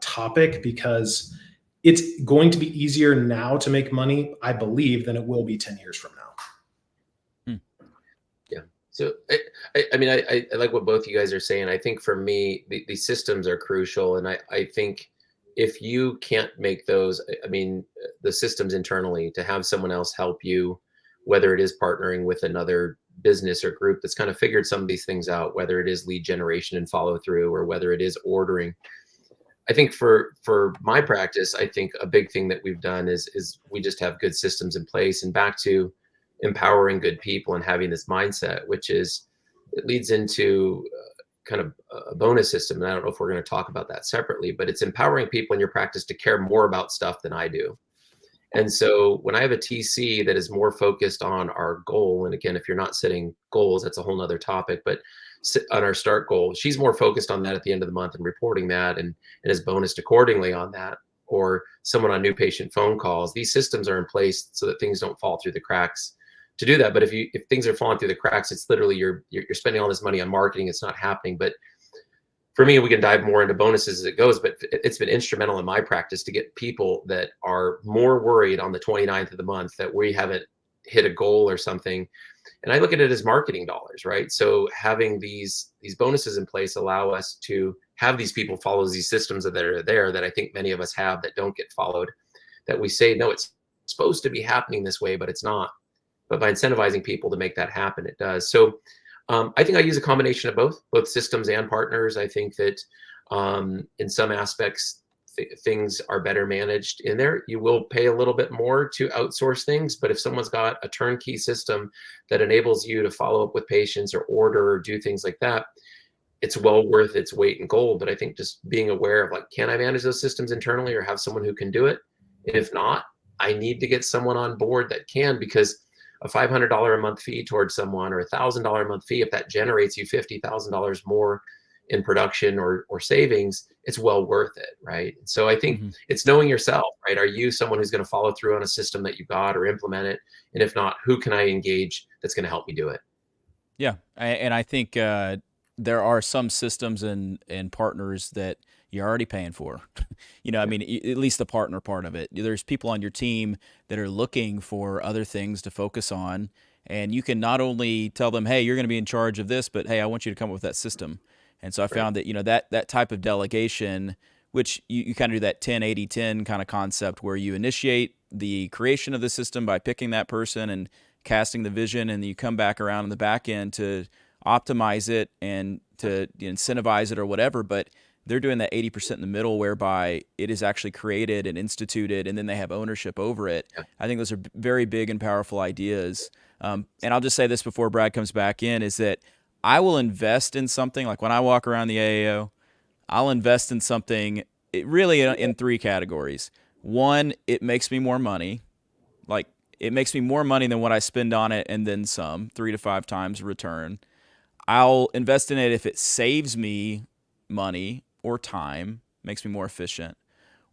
topic because it's going to be easier now to make money, I believe, than it will be 10 years from now. So, I mean, I like what both you guys are saying. I think for me, the systems are crucial. And I think if you can't make those, I mean, the systems internally to have someone else help you, whether it is partnering with another business or group that's kind of figured some of these things out, whether it is lead generation and follow through, or whether it is ordering. I think for my practice, I think a big thing that we've done is we just have good systems in place. And back to empowering good people and having this mindset, which is, it leads into kind of a bonus system. And I don't know if we're going to talk about that separately, but it's empowering people in your practice to care more about stuff than I do. And so when I have a TC that is more focused on our goal, and again, if you're not setting goals, that's a whole nother topic, but on our start goal, she's more focused on that at the end of the month and reporting that and is bonused accordingly on that. Or someone on new patient phone calls, these systems are in place so that things don't fall through the cracks to do that. But if things are falling through the cracks, it's literally you're spending all this money on marketing. It's not happening. But for me, we can dive more into bonuses as it goes, but it's been instrumental in my practice to get people that are more worried on the 29th of the month that we haven't hit a goal or something. And I look at it as marketing dollars, right? So having these bonuses in place allow us to have these people follow these systems that are there that I think many of us have that don't get followed, that we say, no, it's supposed to be happening this way, but it's not. But by incentivizing people to make that happen, it does. So I think I use a combination of both systems and partners. I think that in some aspects, things are better managed in there. You will pay a little bit more to outsource things, but if someone's got a turnkey system that enables you to follow up with patients or order or do things like that, it's well worth its weight in gold. But I think just being aware of, like, can I manage those systems internally or have someone who can do it? And if not, I need to get someone on board that can, because a $500 a month fee towards someone or $1,000 a month fee, if that generates you $50,000 more in production or savings, it's well worth it, right? So I think it's knowing yourself, right? Are you someone who's going to follow through on a system that you got or implement it? And if not, who can I engage that's going to help me do it? Yeah, and I think there are some systems and partners that you're already paying for. I mean, at least the partner part of it. There's people on your team that are looking for other things to focus on, and you can not only tell them, hey, you're going to be in charge of this, but hey, I want you to come up with that system. And so I found that, that type of delegation, which you kind of do that 10-80-10 kind of concept where you initiate the creation of the system by picking that person and casting the vision, and you come back around in the back end to optimize it and to incentivize it or whatever. But they're doing that 80% in the middle, whereby it is actually created and instituted, and then they have ownership over it. Yeah. I think those are very big and powerful ideas. And I'll just say this before Brad comes back in, is that I will invest in something, like when I walk around the AAO, I'll invest in something really in three categories. One, it makes me more money. Like, it makes me more money than what I spend on it, and then some, 3 to 5 times return. I'll invest in it if it saves me money or time, makes me more efficient,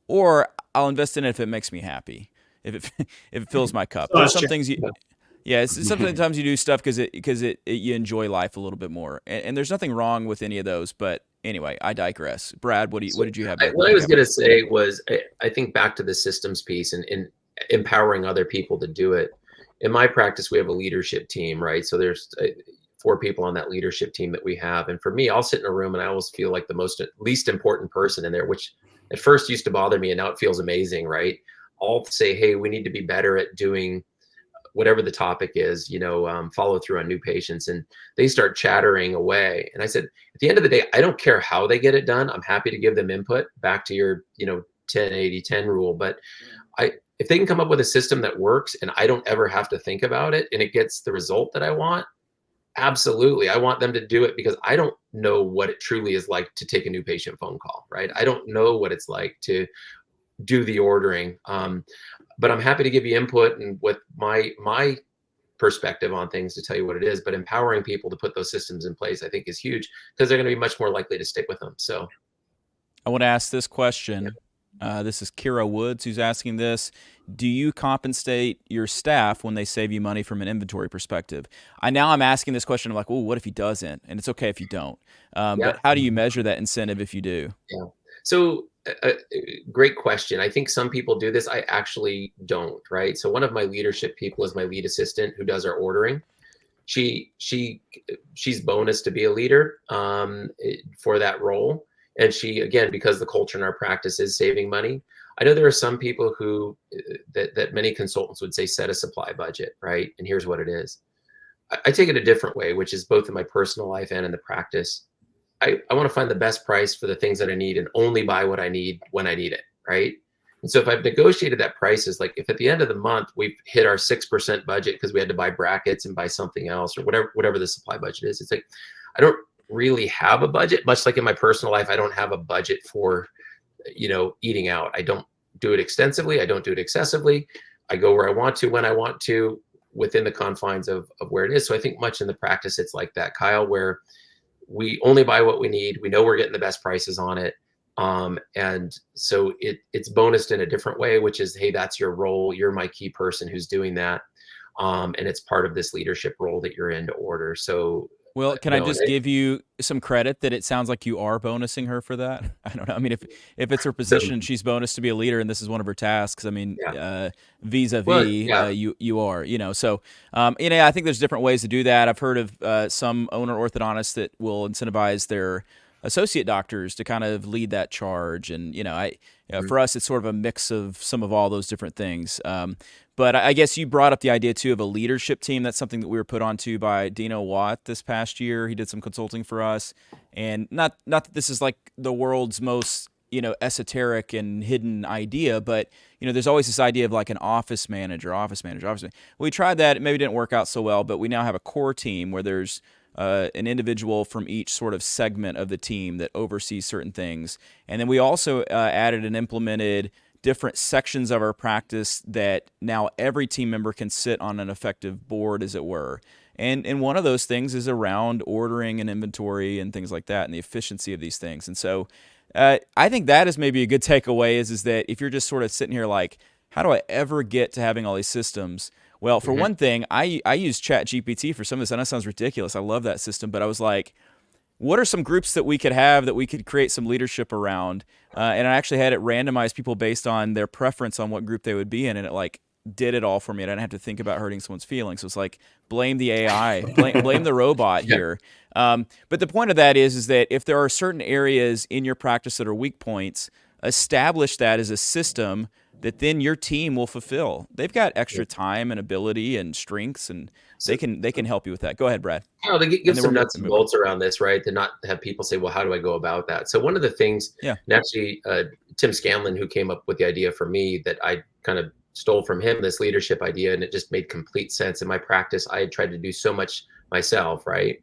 or I'll invest in it if it makes me happy, if it fills my cup. There's some things sometimes you do stuff because you enjoy life a little bit more, and there's nothing wrong with any of those. But anyway, I digress. Brad, what did you have? What I was going to say was, I think back to the systems piece and empowering other people to do it. In my practice, we have a leadership team, right? So there's 4 people on that leadership team that we have. And for me, I'll sit in a room and I always feel like the least important person in there, which at first used to bother me, and now it feels amazing, right? I'll say, hey, we need to be better at doing whatever the topic is, follow through on new patients, and they start chattering away. And I said, at the end of the day, I don't care how they get it done. I'm happy to give them input back to your, 10-80-10 rule. But if they can come up with a system that works and I don't ever have to think about it and it gets the result that I want, absolutely. I want them to do it, because I don't know what it truly is like to take a new patient phone call, right? I don't know what it's like to do the ordering. But I'm happy to give you input and with my perspective on things to tell you what it is. But empowering people to put those systems in place, I think, is huge, because they're going to be much more likely to stick with them. So I want to ask this question. This is Kira Woods who's asking this. Do you compensate your staff when they save you money from an inventory perspective? I'm asking this question. I'm like, oh, what if he doesn't? And it's okay if you don't. But how do you measure that incentive if you do? Yeah. So great question. I think some people do this. I actually don't, right? So one of my leadership people is my lead assistant who does our ordering. She's bonus to be a leader for that role. And she, again, because the culture in our practice is saving money. I know there are some people who, that many consultants would say, set a supply budget, right? And here's what it is. I take it a different way, which is both in my personal life and in the practice. I want to find the best price for the things that I need and only buy what I need when I need it, right? And so if I've negotiated that prices, like if at the end of the month we've hit our 6% budget because we had to buy brackets and buy something else, or whatever the supply budget is, it's like, I don't really have a budget, much like in my personal life. I don't have a budget for, eating out. I don't do it extensively. I don't do it excessively. I go where I want to, when I want to, within the confines of where it is. So I think much in the practice, it's like that, Kyle, where we only buy what we need. We know we're getting the best prices on it. And so it's bonused in a different way, which is, hey, that's your role. You're my key person who's doing that. And it's part of this leadership role that you're in to order. So, well, can I just give you some credit that it sounds like you are bonusing her for that? I don't know. I mean, if it's her position, she's bonused to be a leader, and this is one of her tasks. I mean, vis-a-vis, you are, So, I think there's different ways to do that. I've heard of some owner orthodontists that will incentivize their associate doctors to kind of lead that charge, and for us, it's sort of a mix of some of all those different things. But I guess you brought up the idea, too, of a leadership team. That's something that we were put onto by Dino Watt this past year. He did some consulting for us. And not that this is like the world's most, esoteric and hidden idea, but, there's always this idea of like an office manager. We tried that. It maybe didn't work out so well, but we now have a core team where there's an individual from each sort of segment of the team that oversees certain things. And then we also added and implemented different sections of our practice that now every team member can sit on an effective board, as it were. And one of those things is around ordering and inventory and things like that, and the efficiency of these things. And so I think that is maybe a good takeaway is that if you're just sort of sitting here like, how do I ever get to having all these systems? Well, for one thing, I use ChatGPT for some of this. I know it sounds ridiculous. I love that system, but I was like, what are some groups that we could have that we could create some leadership around? And I actually had it randomize people based on their preference on what group they would be in, and it like did it all for me. I didn't have to think about hurting someone's feelings. So it's like, blame the AI, blame the robot here. But the point of that is that if there are certain areas in your practice that are weak points, establish that as a system that then your team will fulfill. They've got extra time and ability and strengths, and they can help you with that. Go ahead, Brad. Oh, they give some nuts and bolts around this, right? To not have people say, well, how do I go about that? So one of the things, and actually Tim Scanlon, who came up with the idea for me, that I kind of stole from him, this leadership idea, and it just made complete sense. In my practice, I had tried to do so much myself, right?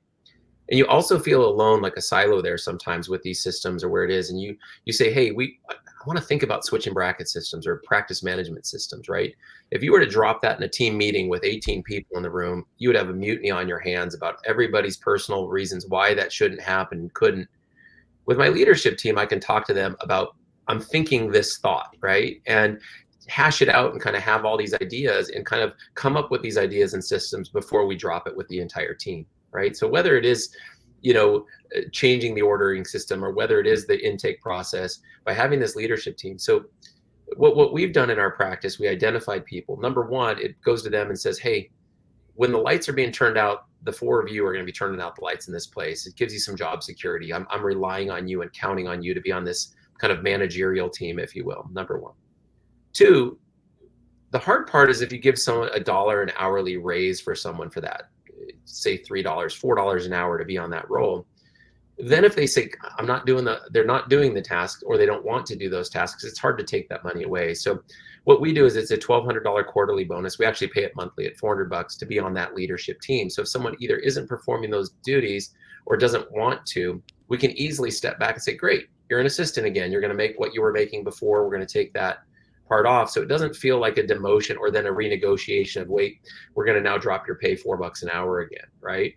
And you also feel alone, like a silo there sometimes with these systems or where it is. And you say, hey, I want to think about switching bracket systems or practice management systems, right? If you were to drop that in a team meeting with 18 people in the room, you would have a mutiny on your hands about everybody's personal reasons why that shouldn't happen, couldn't. With my leadership team, I can talk to them about, I'm thinking this thought, right? And hash it out and kind of have all these ideas and kind of come up with these ideas and systems before we drop it with the entire team, right? So whether it is, changing the ordering system or whether it is the intake process, by having this leadership team. So what we've done in our practice, we identified people. Number one, it goes to them and says, hey, when the lights are being turned out, the four of you are going to be turning out the lights in this place. It gives you some job security. I'm relying on you and counting on you to be on this kind of managerial team, if you will. Number one. Two, the hard part is if you give someone $1 an hourly raise for someone for that, say $3, $4 an hour to be on that role. Then if they say, they're not doing the task, or they don't want to do those tasks, it's hard to take that money away. So what we do is it's a $1,200 quarterly bonus. We actually pay it monthly at $400 to be on that leadership team. So if someone either isn't performing those duties or doesn't want to, we can easily step back and say, great, you're an assistant again. You're going to make what you were making before. We're going to take that part off. So it doesn't feel like a demotion or then a renegotiation of, wait, we're going to now drop your pay $4 an hour again, right?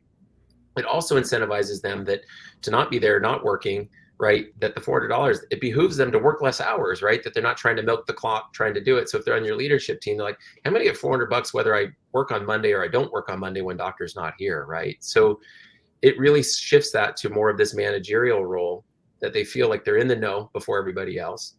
It also incentivizes them that to not be there, not working, right? That the $400, it behooves them to work less hours, right? That they're not trying to milk the clock, trying to do it. So if they're on your leadership team, they're like, I'm going to get $400 whether I work on Monday or I don't work on Monday when doctor's not here, right? So it really shifts that to more of this managerial role, that they feel like they're in the know before everybody else.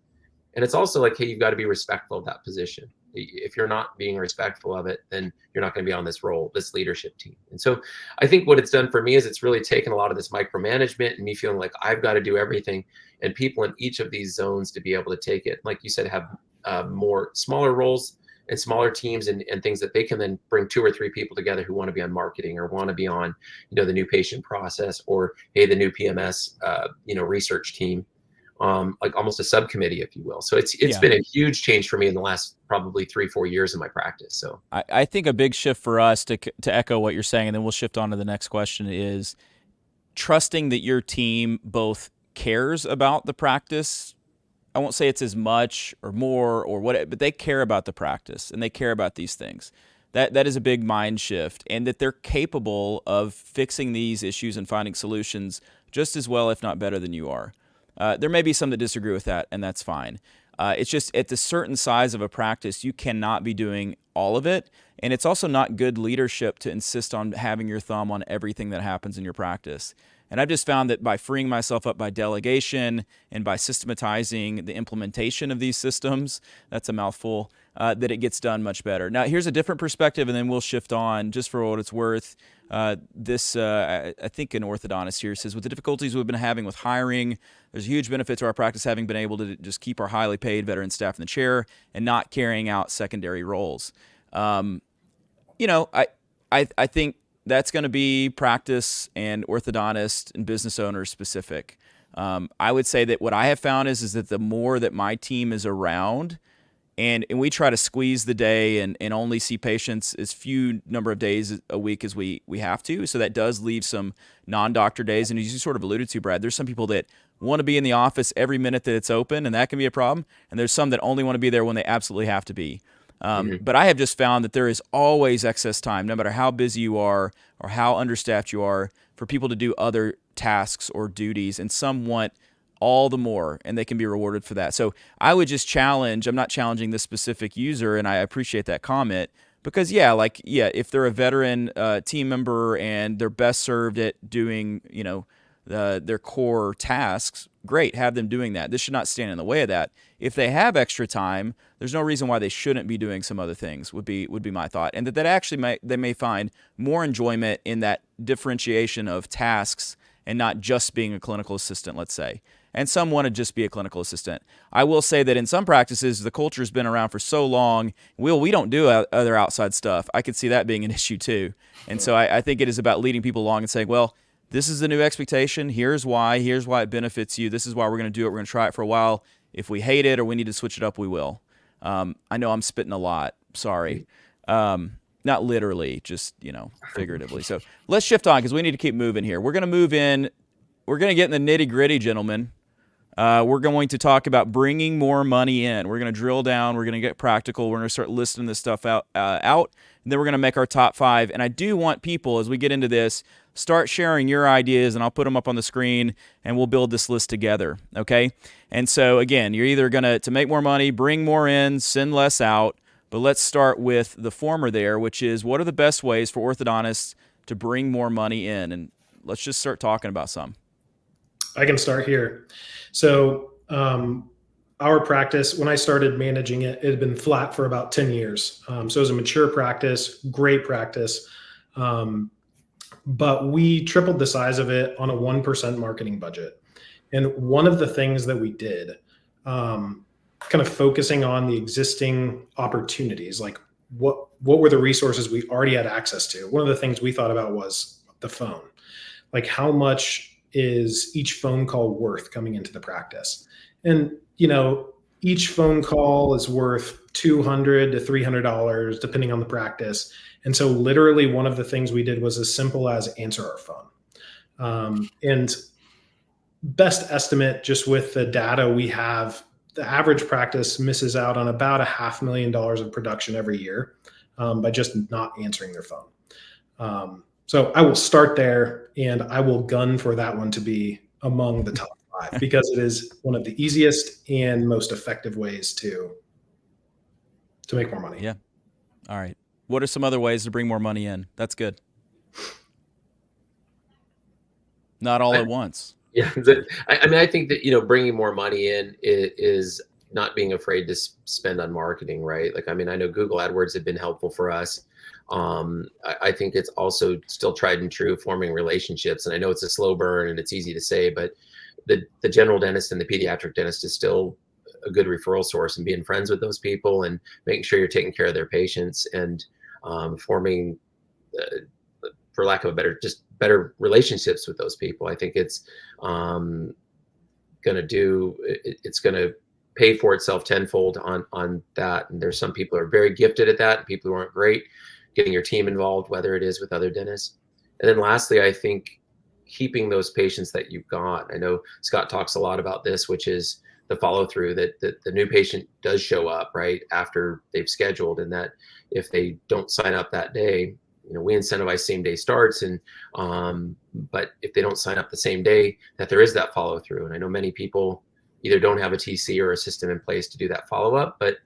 And it's also like, hey, you've got to be respectful of that position. If you're not being respectful of it, then you're not going to be on this role, this leadership team. And so I think what it's done for me is it's really taken a lot of this micromanagement and me feeling like I've got to do everything, and people in each of these zones to be able to take it. Like you said, have more smaller roles and smaller teams and things that they can then bring 2 or 3 people together who want to be on marketing or want to be on, the new patient process, or, hey, the new PMS, research team. Like almost a subcommittee, if you will. So it's been a huge change for me in the last probably 3-4 years in my practice. So I think a big shift for us, to echo what you're saying, and then we'll shift on to the next question, is trusting that your team both cares about the practice. I won't say it's as much or more or what, but they care about the practice and they care about these things. That is a big mind shift, and that they're capable of fixing these issues and finding solutions just as well, if not better, than you are. There may be some that disagree with that, and that's fine. It's just at the certain size of a practice, you cannot be doing all of it. And it's also not good leadership to insist on having your thumb on everything that happens in your practice. And I've just found that by freeing myself up by delegation and by systematizing the implementation of these systems, that's a mouthful, that it gets done much better. Now, here's a different perspective, and then we'll shift on just for what it's worth. I think an orthodontist here says, with the difficulties we've been having with hiring, there's a huge benefit to our practice having been able to just keep our highly paid veteran staff in the chair and not carrying out secondary roles. I think that's going to be practice and orthodontist and business owner specific. I would say that what I have found is that the more that my team is around, and we try to squeeze the day and only see patients as few number of days a week as we have to. So that does leave some non-doctor days. And as you sort of alluded to, Brad, there's some people that want to be in the office every minute that it's open, and that can be a problem. And there's some that only want to be there when they absolutely have to be. But I have just found that there is always excess time, no matter how busy you are or how understaffed you are, for people to do other tasks or duties, and some want all the more, and they can be rewarded for that. So I would just challenge, I'm not challenging this specific user, and I appreciate that comment, because if they're a veteran team member and they're best served at doing, their core tasks, great, have them doing that. This should not stand in the way of that. If they have extra time, there's no reason why they shouldn't be doing some other things, would be my thought. And that actually they may find more enjoyment in that differentiation of tasks and not just being a clinical assistant, let's say. And some want to just be a clinical assistant. I will say that in some practices, the culture's been around for so long, we don't do other outside stuff. I could see that being an issue too. And so I think it is about leading people along and saying, well, this is the new expectation. Here's why it benefits you. This is why we're going to do it. We're going to try it for a while. If we hate it or we need to switch it up, we will. I know I'm spitting a lot. Sorry. Not literally, just, figuratively. So let's shift on, because we need to keep moving here. We're going to move in. We're going to get in the nitty gritty, gentlemen. We're going to talk about bringing more money in. We're going to drill down. We're going to get practical. We're going to start listing this stuff out, and then we're going to make our top 5. And I do want people, as we get into this, start sharing your ideas, and I'll put them up on the screen, and we'll build this list together, okay? And so, again, you're either going to make more money, bring more in, send less out, but let's start with the former there, which is, what are the best ways for orthodontists to bring more money in? And let's just start talking about some. I can start here. So our practice, when I started managing it, it had been flat for about 10 years. So it was a mature practice, great practice. But we tripled the size of it on a 1% marketing budget. And one of the things that we did kind of focusing on the existing opportunities, like what were the resources we already had access to. One of the things we thought about was the phone. Like, how much is each phone call worth coming into the practice? And, each phone call is worth $200 to $300, depending on the practice. And so literally one of the things we did was as simple as answer our phone. And best estimate, just with the data we have, the average practice misses out on about $500,000 of production every year by just not answering their phone. So I will start there, and I will gun for that one to be among the top 5 because it is one of the easiest and most effective ways to make more money. Yeah. All right. What are some other ways to bring more money in? That's good. Not all at once. Yeah. I mean, I think that, bringing more money in is not being afraid to spend on marketing, right? Like, I mean, I know Google AdWords have been helpful for us. I think it's also still tried and true forming relationships. And I know it's a slow burn and it's easy to say, but the general dentist and the pediatric dentist is still a good referral source, and being friends with those people and making sure you're taking care of their patients and forming, for lack of a better, just better relationships with those people. I think it's going to pay for itself tenfold on that. And there's some people who are very gifted at that, and people who aren't great, getting your team involved, whether it is with other dentists. And then lastly, I think keeping those patients that you've got. I know Scott talks a lot about this, which is the follow through, that the new patient does show up right after they've scheduled, and that if they don't sign up that day, we incentivize same day starts, and but if they don't sign up the same day, that there is that follow through. And I know many people either don't have a TC or a system in place to do that follow up, but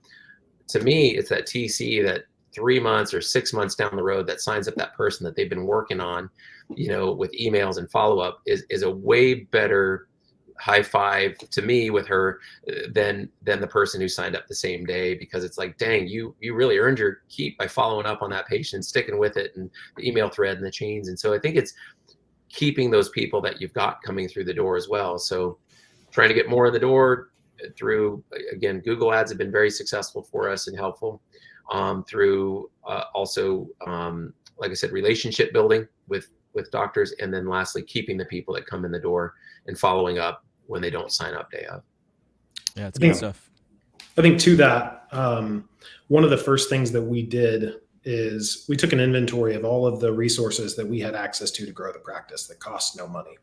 to me, it's that TC that 3 months or 6 months down the road that signs up that person that they've been working on, with emails and follow up is a way better high five to me with her than the person who signed up the same day, because it's like, dang, you really earned your keep by following up on that patient, sticking with it, and the email thread and the chains. And so I think it's keeping those people that you've got coming through the door as well. So trying to get more in the door through, again, Google ads have been very successful for us and helpful, through also, like I said, relationship building with doctors. And then lastly, keeping the people that come in the door and following up when they don't sign up day of. Yeah, it's good stuff. I think to that, one of the first things that we did is we took an inventory of all of the resources that we had access to grow the practice that cost no money.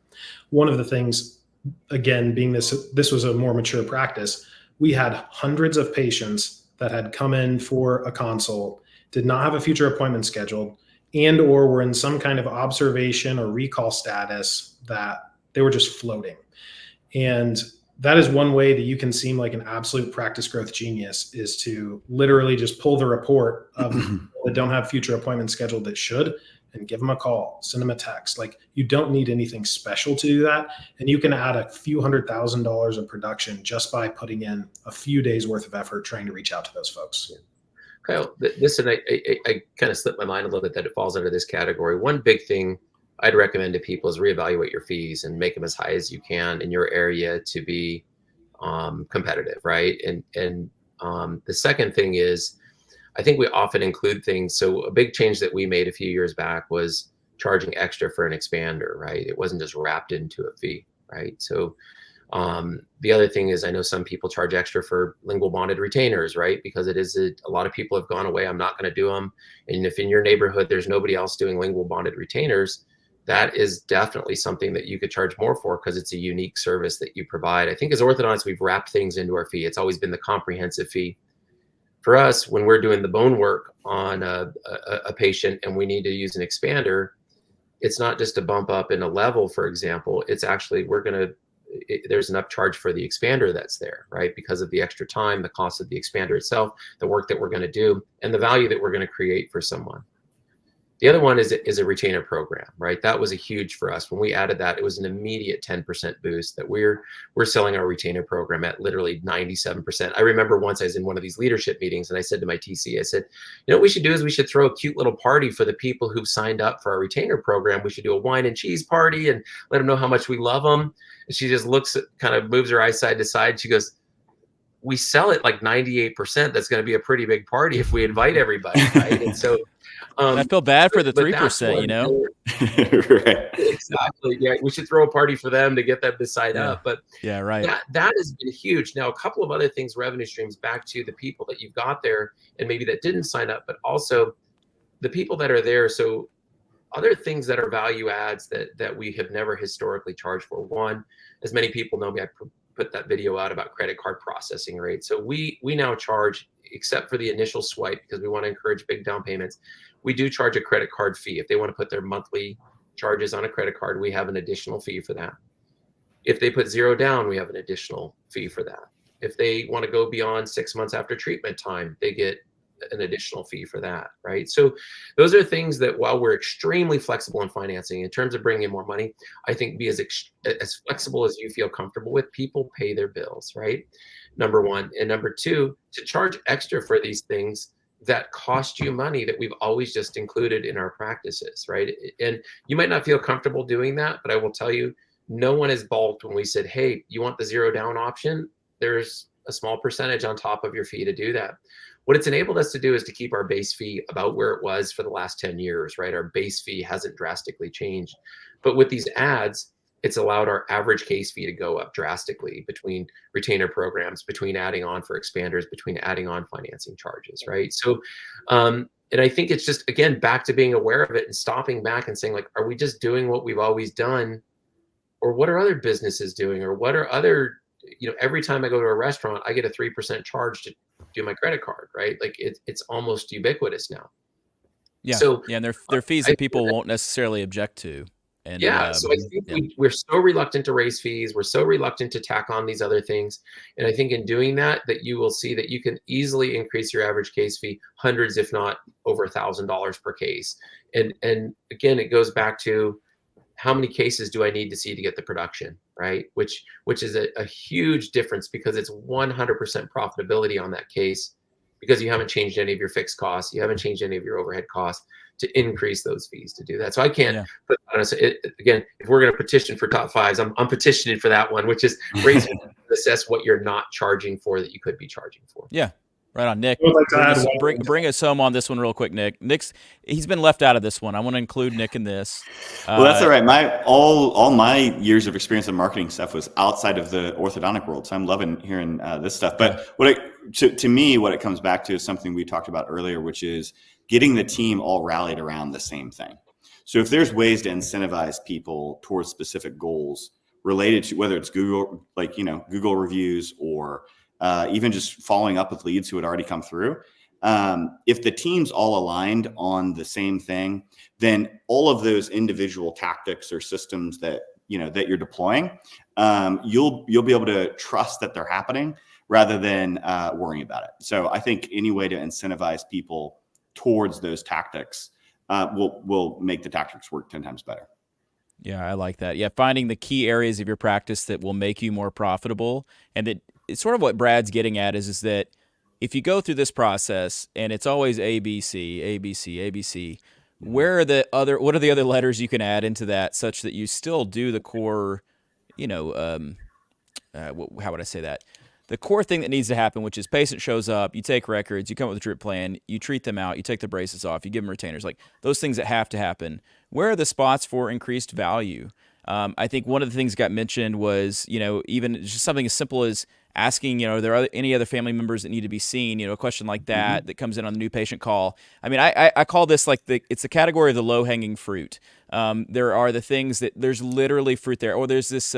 One of the things, again, being this was a more mature practice, we had hundreds of patients that had come in for a consult, did not have a future appointment scheduled, and or were in some kind of observation or recall status that they were just floating. And that is one way that you can seem like an absolute practice growth genius, is to literally just pull the report of people that don't have future appointments scheduled that should, and give them a call, send them a text. Like, you don't need anything special to do that. And you can add a few $100,000 of production just by putting in a few days worth of effort trying to reach out to those folks. Yeah. Kyle, and I kind of slipped my mind a little bit that it falls under this category. One big thing I'd recommend to people is reevaluate your fees and make them as high as you can in your area to be competitive, right? And the second thing is, I think we often include things. So a big change that we made a few years back was charging extra for an expander, right? It wasn't just wrapped into a fee, right? So the other thing is, I know some people charge extra for lingual bonded retainers, right? Because it is a lot of people have gone away. I'm not going to do them. And if in your neighborhood there's nobody else doing lingual bonded retainers, that is definitely something that you could charge more for, because it's a unique service that you provide. I think as orthodontists, we've wrapped things into our fee. It's always been the comprehensive fee. For us, when we're doing the bone work on a patient and we need to use an expander, it's not just a bump up in a level, for example. It's actually, there's an upcharge for the expander that's there, right? Because of the extra time, the cost of the expander itself, the work that we're going to do, and the value that we're going to create for someone. The other one is a retainer program, right? That was a huge for us. When we added that, it was an immediate 10% boost that we're selling our retainer program at literally 97%. I remember once I was in one of these leadership meetings and I said to my TC, I said, what we should do is we should throw a cute little party for the people who've signed up for our retainer program. We should do a wine and cheese party and let them know how much we love them. And she just kind of moves her eyes side to side. She goes, we sell it like 98%. That's going to be a pretty big party if we invite everybody, right? And so, And I feel bad for the but that's 3%, you know? Right. exactly. Yeah, we should throw a party for them to get them to sign Yeah. up. But Yeah, right. that has been huge. Now, a couple of other things, revenue streams, back to the people that you've got there and maybe that didn't sign up, but also the people that are there. So other things that are value adds that we have never historically charged for. One, as many people know me, I put that video out about credit card processing rate. So we now charge, except for the initial swipe, because we want to encourage big down payments, we do charge a credit card fee. If they want to put their monthly charges on a credit card, we have an additional fee for that. If they put zero down, we have an additional fee for that. If they want to go beyond 6 months after treatment time, they get an additional fee for that, right? So those are things that, while we're extremely flexible in financing in terms of bringing in more money, I think be as flexible as you feel comfortable with. People pay their bills, right? Number one. And number two, to charge extra for these things that cost you money that we've always just included in our practices, right? And you might not feel comfortable doing that, but I will tell you, no one is balked when we said, hey, you want the zero down option? There's a small percentage on top of your fee to do that. What it's enabled us to do is to keep our base fee about where it was for the last 10 years, right? Our base fee hasn't drastically changed. But with these ads, it's allowed our average case fee to go up drastically between retainer programs, between adding on for expanders, between adding on financing charges, right? So, and I think it's just, again, back to being aware of it and stopping back and saying, like, are we just doing what we've always done? Or what are other businesses doing? Or what are other, every time I go to a restaurant, I get a 3% charge to do my credit card, right? Like it's almost ubiquitous now. Yeah. So Yeah, and they're fees that people won't necessarily object to. And yeah, so I think we're so reluctant to raise fees. We're so reluctant to tack on these other things. And I think in doing that you will see that you can easily increase your average case fee hundreds, if not over $1,000 per case. And again, it goes back to, how many cases do I need to see to get the production, right? Which is a huge difference, because it's 100% profitability on that case, because you haven't changed any of your fixed costs, you haven't changed any of your overhead costs to increase those fees to do that. So I can't put on again, if we're going to petition for top fives, I'm petitioning for that one, which is raise assess what you're not charging for that you could be charging for. Yeah. Right on, Nick. I would like to Bring us home on this one real quick, Nick. He's been left out of this one. I want to include Nick in this. Well, that's all right. All my years of experience in marketing stuff was outside of the orthodontic world, so I'm loving hearing this stuff. But to me, what it comes back to is something we talked about earlier, which is getting the team all rallied around the same thing. So if there's ways to incentivize people towards specific goals related to whether it's Google, Google reviews, or even just following up with leads who had already come through. If the team's all aligned on the same thing, then all of those individual tactics or systems that you're deploying, you'll be able to trust that they're happening rather than worrying about it. So I think any way to incentivize people towards those tactics will make the tactics work 10 times better. Yeah, I like that. Yeah, finding the key areas of your practice that will make you more profitable, and that it's sort of what Brad's getting at is that if you go through this process and it's always A, B, C, A, B, C, A, B, C, what are the other letters you can add into that such that you still do the core, how would I say that? The core thing that needs to happen, which is patient shows up, you take records, you come up with a drip plan, you treat them out, you take the braces off, you give them retainers, like those things that have to happen. Where are the spots for increased value? I think one of the things that got mentioned was, even just something as simple as asking, are there any other family members that need to be seen? A question like that that comes in on the new patient call. I mean, I call this it's the category of the low-hanging fruit. There are the things that there's literally fruit there. Or there's this,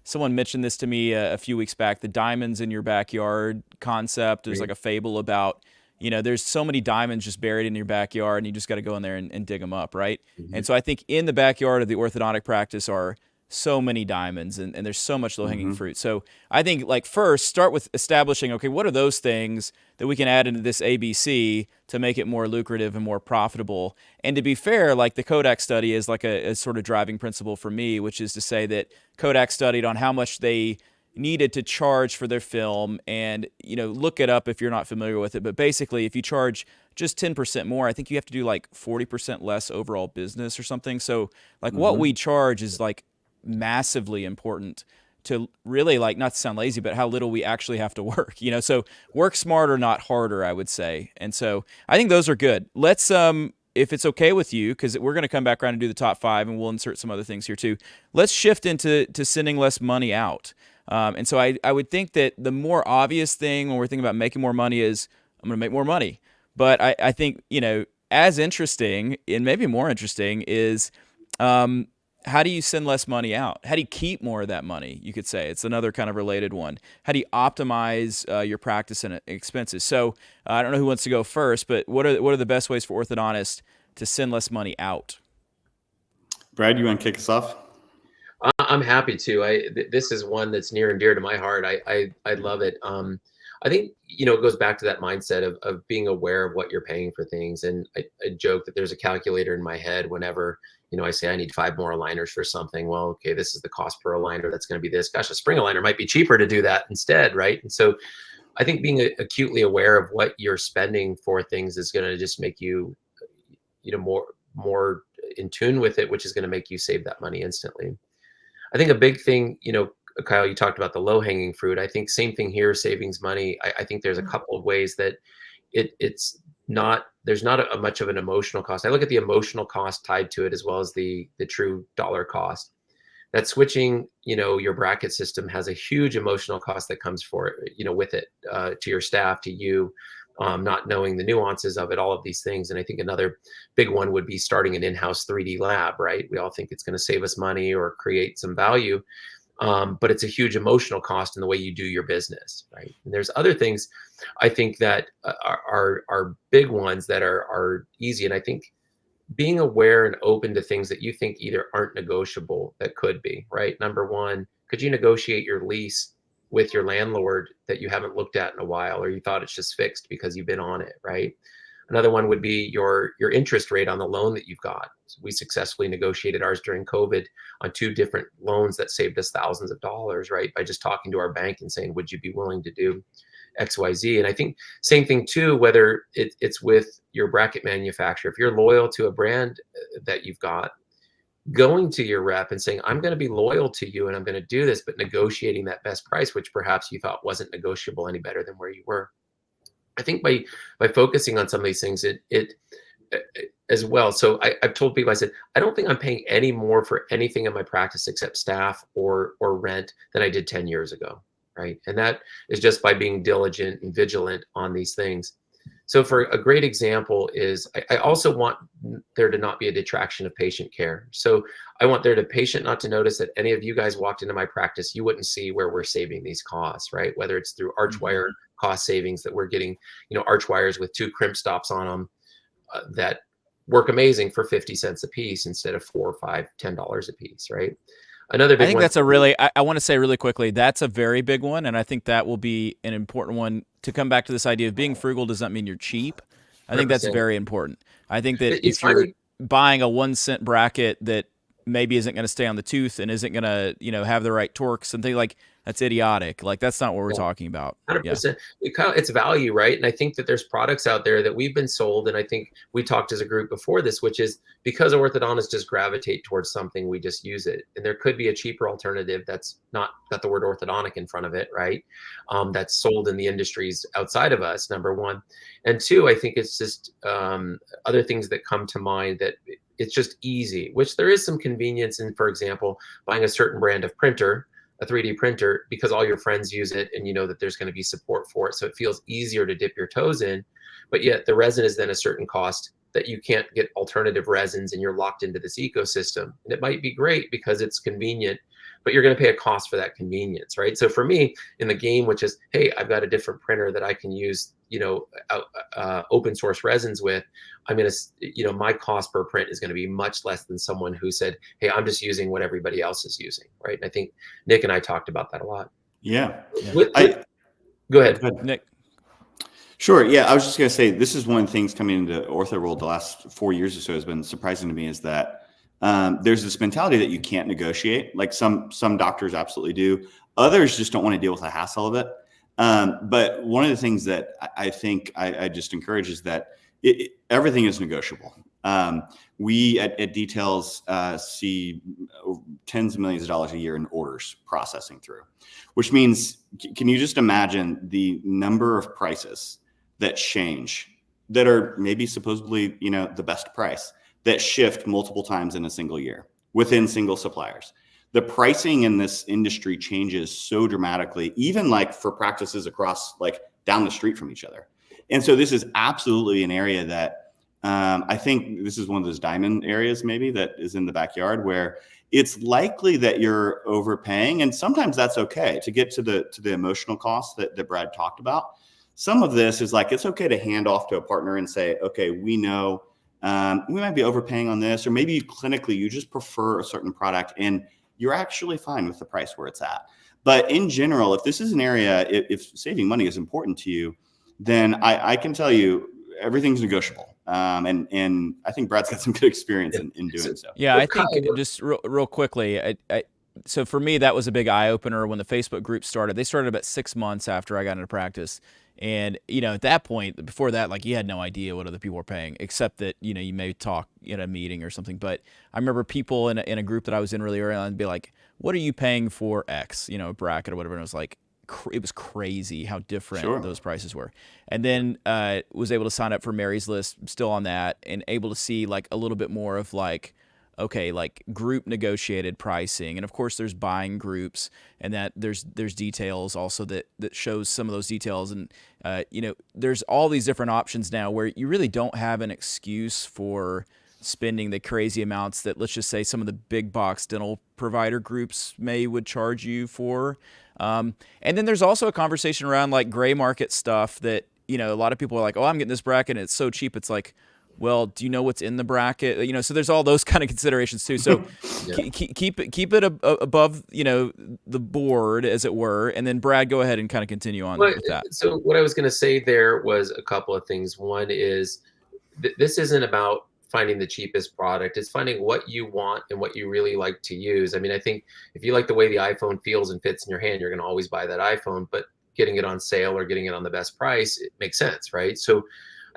someone mentioned this to me a few weeks back, the diamonds in your backyard concept. There's like a fable about, there's so many diamonds just buried in your backyard and you just got to go in there and dig them up, right? Mm-hmm. And so I think in the backyard of the orthodontic practice are so many diamonds and there's so much low-hanging fruit. So I think first start with establishing, okay, what are those things that we can add into this ABC to make it more lucrative and more profitable? And to be fair, the Kodak study is a sort of driving principle for me, which is to say that Kodak studied on how much they needed to charge for their film, and look it up if you're not familiar with it, but basically if you charge just 10% more, I think you have to do 40% less overall business or something. So what we charge is massively important to really, like, not to sound lazy, but how little we actually have to work, so work smarter, not harder, I would say. And so I think those are good. Let's, if it's okay with you, because we're going to come back around and do the top 5, and we'll insert some other things here too. Let's shift into sending less money out. And so I would think that the more obvious thing when we're thinking about making more money is I'm going to make more money. But I think, as interesting and maybe more interesting is how do you send less money out? How do you keep more of that money? You could say it's another kind of related one. How do you optimize your practice and expenses? So I don't know who wants to go first, but what are the best ways for orthodontists to send less money out? Brad, you want to kick us off? I'm happy to. This is one that's near and dear to my heart. I love it. I think, it goes back to that mindset of being aware of what you're paying for things. And I joke that there's a calculator in my head whenever, I say I need 5 more aligners for something. Well, okay, this is the cost per aligner. That's going to be this. Gosh, a spring aligner might be cheaper to do that instead, right? And so I think being acutely aware of what you're spending for things is going to just make you, more in tune with it, which is going to make you save that money instantly. I think a big thing, Kyle, you talked about the low hanging fruit. I think same thing here, savings money. I think there's a couple of ways that there's not a much of an emotional cost. I look at the emotional cost tied to it as well as the true dollar cost. That switching, your bracket system has a huge emotional cost that comes with it, to your staff, to you, not knowing the nuances of it, all of these things. And I think another big one would be starting an in-house 3D lab, right? We all think it's going to save us money or create some value, but it's a huge emotional cost in the way you do your business, right? And there's other things I think that are big ones that are easy. And I think being aware and open to things that you think either aren't negotiable that could be, right? Number one, could you negotiate your lease with your landlord that you haven't looked at in a while, or you thought it's just fixed because you've been on it, right? Another one would be your interest rate on the loan that you've got. So we successfully negotiated ours during COVID on 2 different loans that saved us thousands of dollars, right? By just talking to our bank and saying, would you be willing to do XYZ? And I think same thing too, whether it's with your bracket manufacturer. If you're loyal to a brand that you've got, going to your rep and saying, I'm going to be loyal to you and I'm going to do this, but negotiating that best price, which perhaps you thought wasn't negotiable any better than where you were. I think by focusing on some of these things, it as well. So I've told people, I said, I don't think I'm paying any more for anything in my practice except staff or rent than I did 10 years ago, right? And that is just by being diligent and vigilant on these things. So for a great example is I also want there to not be a detraction of patient care. So I want there to patient not to notice that any of you guys walked into my practice, you wouldn't see where we're saving these costs, right? Whether it's through arch wire cost savings that we're getting, arch wires with 2 crimp stops on them that work amazing for 50 cents a piece instead of $4, $5, $10 a piece, right? Another big I think one. that's a really, I want to say really quickly, that's a very big one. And I think that will be an important one to come back to this idea of being frugal does not mean you're cheap. I think that's 100%. very important. I think that It's if you're funny. buying a 1 cent bracket that maybe isn't going to stay on the tooth and isn't going to, have the right torques and things like that's idiotic. Like that's not what we're talking about. 100%. It's value, right? And I think that there's products out there that we've been sold, and I think we talked as a group before this, which is because orthodontists just gravitate towards something, we just use it. And there could be a cheaper alternative that's not got the word orthodontic in front of it, right? That's sold in the industries outside of us, number one. And two, I think it's just other things that come to mind that it's just easy, which there is some convenience in, for example, buying a certain brand of printer, a 3D printer, because all your friends use it and you know that there's going to be support for it. So it feels easier to dip your toes in, but yet the resin is then a certain cost that you can't get alternative resins and you're locked into this ecosystem. And it might be great because it's convenient, but you're going to pay a cost for that convenience, right? So for me in the game, which is, hey, I've got a different printer that I can use, open source resins with, I'm going to, my cost per print is going to be much less than someone who said, hey, I'm just using what everybody else is using, right? And I think Nick and I talked about that a lot. Yeah. Go ahead. Nick. Sure. Yeah. I was just going to say, this is one of the things coming into ortho world the last 4 years or so has been surprising to me is that there's this mentality that you can't negotiate. Like some doctors absolutely do. Others just don't want to deal with the hassle of it. But one of the things that I think I just encourage is that everything is negotiable. We at Details see tens of millions of dollars a year in orders processing through, which means, can you just imagine the number of prices that change that are maybe supposedly, the best price, that shift multiple times in a single year within single suppliers? The pricing in this industry changes so dramatically, even like for practices across, like down the street from each other. And so this is absolutely an area that I think this is one of those diamond areas maybe that is in the backyard where it's likely that you're overpaying. And sometimes that's okay to get to the emotional costs that Brad talked about. Some of this is like, it's okay to hand off to a partner and say, okay, we know we might be overpaying on this, or maybe clinically you just prefer a certain product and you're actually fine with the price where it's at. But in general, if this is an area, if saving money is important to you, then I can tell you everything's negotiable. And I think Brad's got some good experience in doing so. Yeah, I think just real quickly, so for me, that was a big eye opener when the Facebook group started. They started about 6 months after I got into practice. And, at that point, before that, like you had no idea what other people were paying, except that, you may talk in a meeting or something. But I remember people in a group that I was in really early on be like, what are you paying for X, bracket or whatever. And it was like, it was crazy how different those prices were. And then was able to sign up for Mary's List, still on that, and able to see like a little bit more of like, okay, like group negotiated pricing. And of course there's buying groups, and that there's details also that shows some of those details. And, there's all these different options now where you really don't have an excuse for spending the crazy amounts that, let's just say, some of the big box dental provider groups would charge you for. And then there's also a conversation around like gray market stuff that, a lot of people are like, oh, I'm getting this bracket and it's so cheap. It's like, well, do you know what's in the bracket? So there's all those kind of considerations too. So keep it above, the board, as it were. And then Brad, go ahead and kind of continue on with that. So what I was going to say there was a couple of things. One is this isn't about finding the cheapest product. It's finding what you want and what you really like to use. I mean, I think if you like the way the iPhone feels and fits in your hand, you're going to always buy that iPhone, but getting it on sale or getting it on the best price, it makes sense, right? So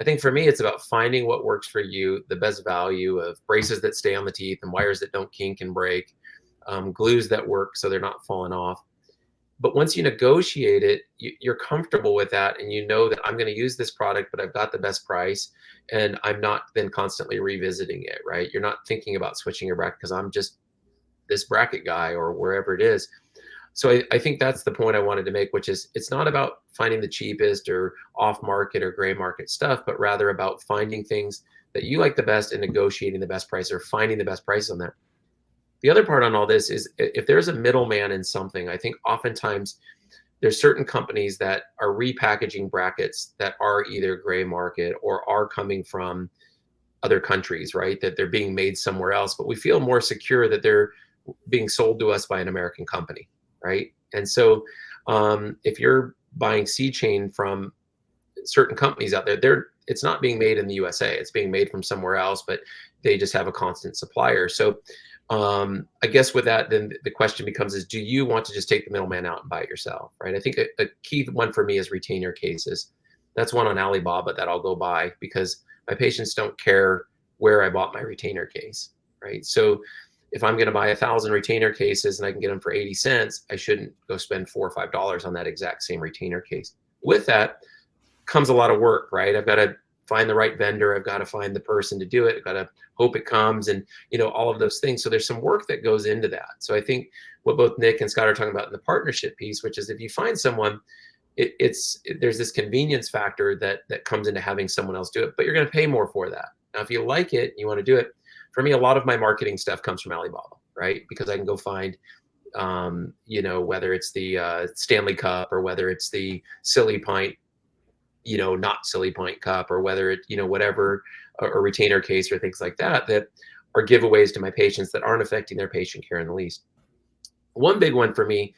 I think for me, it's about finding what works for you, the best value of braces that stay on the teeth and wires that don't kink and break, glues that work so they're not falling off. But once you negotiate it, you're comfortable with that, and you know that I'm going to use this product, but I've got the best price, and I'm not then constantly revisiting it, right? You're not thinking about switching your bracket because I'm just this bracket guy or wherever it is. So I think that's the point I wanted to make, which is it's not about finding the cheapest or off market or gray market stuff, but rather about finding things that you like the best and negotiating the best price or finding the best price on that. The other part on all this is if there's a middleman in something, I think oftentimes there's certain companies that are repackaging brackets that are either gray market or are coming from other countries, right? That they're being made somewhere else, but we feel more secure that they're being sold to us by an American company, right? And so if you're buying C-chain from certain companies out there, it's not being made in the USA. It's being made from somewhere else, but they just have a constant supplier. So I guess with that, then the question becomes is, do you want to just take the middleman out and buy it yourself, right? I think a key one for me is retainer cases. That's one on Alibaba that I'll go buy because my patients don't care where I bought my retainer case, right? So if I'm going to buy 1,000 retainer cases and I can get them for 80 cents, I shouldn't go spend $4 or $5 on that exact same retainer case. With that comes a lot of work, right? I've got to find the right vendor. I've got to find the person to do it. I've got to hope it comes and, all of those things. So there's some work that goes into that. So I think what both Nick and Scott are talking about in the partnership piece, which is if you find someone, there's this convenience factor that comes into having someone else do it, but you're going to pay more for that. Now, if you like it, you want to do it. For me, a lot of my marketing stuff comes from Alibaba, right? Because I can go find, whether it's the Stanley Cup or whether it's the Silly Pint, not Silly Pint cup, or whether it, whatever, a retainer case or things like that are giveaways to my patients that aren't affecting their patient care in the least. One big one for me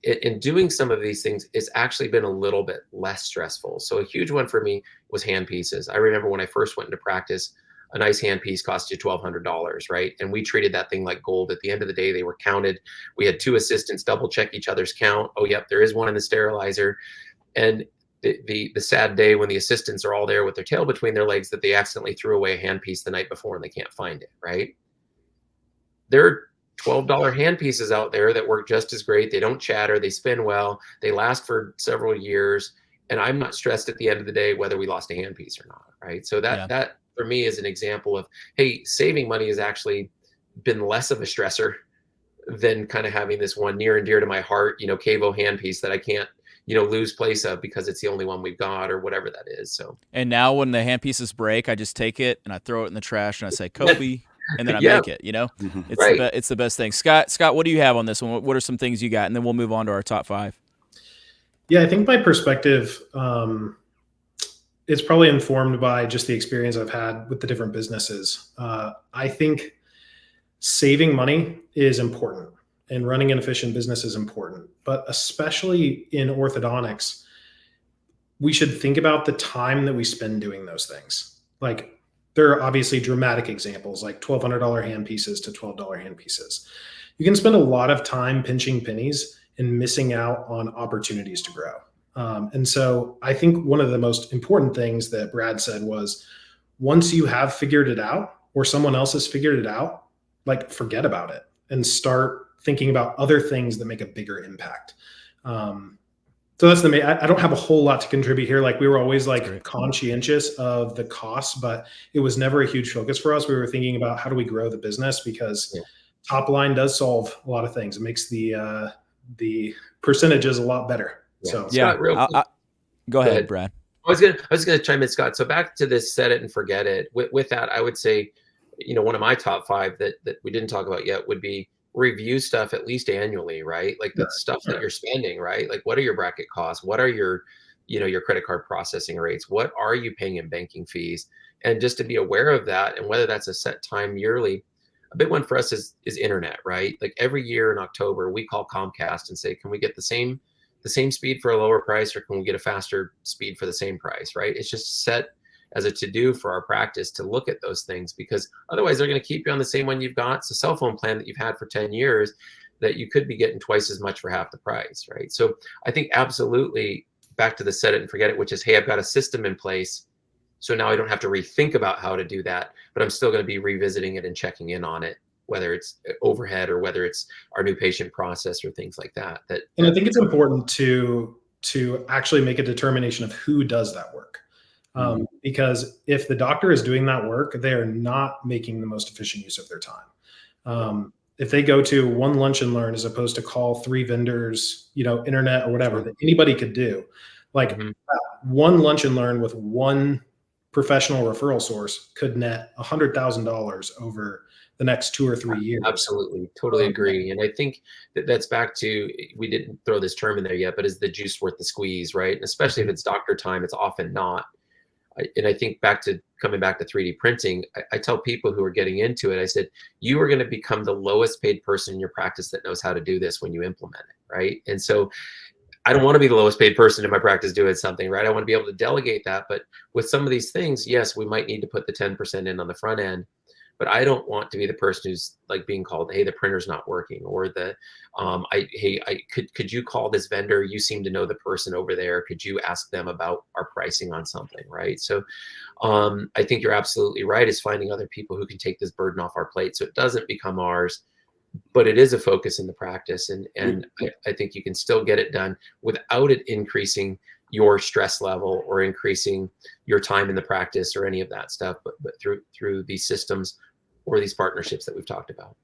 in doing some of these things, it's actually been a little bit less stressful. So a huge one for me was hand pieces. I remember when I first went into practice, a nice hand piece cost you $1,200, right? And we treated that thing like gold. At the end of the day, they were counted. We had 2 assistants double check each other's count. Oh, yep, there is one in the sterilizer. And the sad day when the assistants are all there with their tail between their legs that they accidentally threw away a handpiece the night before and they can't find it, right? There are $12 handpieces out there that work just as great. They don't chatter, they spin well, they last for several years, and I'm not stressed at the end of the day whether we lost a handpiece or not, right? So that for me is an example of, hey, saving money has actually been less of a stressor than kind of having this one near and dear to my heart, Cavo handpiece that I can't, lose place of because it's the only one we've got or whatever that is. So, And now when the handpieces break, I just take it and I throw it in the trash and I say, Kofi, and then I Yeah. make it, It's Right. it's the best thing. Scott, what do you have on this one? What are some things you got? And then we'll move on to our top 5. Yeah, I think my perspective is probably informed by just the experience I've had with the different businesses. I think saving money is important and running an efficient business is important, but especially in orthodontics, we should think about the time that we spend doing those things. Like, there are obviously dramatic examples like $1,200 hand pieces to $12 hand pieces. You can spend a lot of time pinching pennies and missing out on opportunities to grow. And so I think one of the most important things that Brad said was, once you have figured it out or someone else has figured it out, like, forget about it and start thinking about other things that make a bigger impact. So that's I don't have a whole lot to contribute here. Like, we were always conscientious of the costs, but it was never a huge focus for us. We were thinking about how do we grow the business, because top line does solve a lot of things. It makes the percentages a lot better. Yeah. So Scott, go ahead, Brad. I was gonna chime in, Scott. So back to this set it and forget it. With that, I would say, one of my top 5 that we didn't talk about yet would be review stuff at least annually, right? Like the stuff that you're spending, right? Like, what are your bracket costs? What are your, your credit card processing rates? What are you paying in banking fees? And just to be aware of that, and whether that's a set time yearly. A big one for us is internet, right? Like, every year in October, we call Comcast and say, can we get the same speed for a lower price, or can we get a faster speed for the same price, right? It's just set as a to-do for our practice to look at those things, because otherwise they're going to keep you on the same one you've got. It's a cell phone plan that you've had for 10 years that you could be getting twice as much for half the price, right? So I think absolutely back to the set it and forget it, which is, hey, I've got a system in place, so now I don't have to rethink about how to do that, but I'm still going to be revisiting it and checking in on it, whether it's overhead or whether it's our new patient process or things like that. And I think it's important to actually make a determination of who does that work. Because if the doctor is doing that work, they are not making the most efficient use of their time. If they go to one lunch and learn as opposed to call 3 vendors, internet or whatever that anybody could do, like one lunch and learn with one professional referral source could net $100,000 over the next 2 or 3 years. Absolutely. Totally agree. And I think that's back to, we didn't throw this term in there yet, but is the juice worth the squeeze, right? And especially if it's doctor time, it's often not. And I think coming back to 3D printing, I tell people who are getting into it, I said, you are going to become the lowest paid person in your practice that knows how to do this when you implement it, right? And so I don't want to be the lowest paid person in my practice doing something, right? I want to be able to delegate that. But with some of these things, yes, we might need to put the 10% in on the front end, but I don't want to be the person who's like being called, hey, the printer's not working, or could you call this vendor? You seem to know the person over there. Could you ask them about our pricing on something, right? So I think you're absolutely right, is finding other people who can take this burden off our plate so it doesn't become ours, but it is a focus in the practice. And I think you can still get it done without it increasing your stress level or increasing your time in the practice or any of that stuff, but through these systems or these partnerships that we've talked about.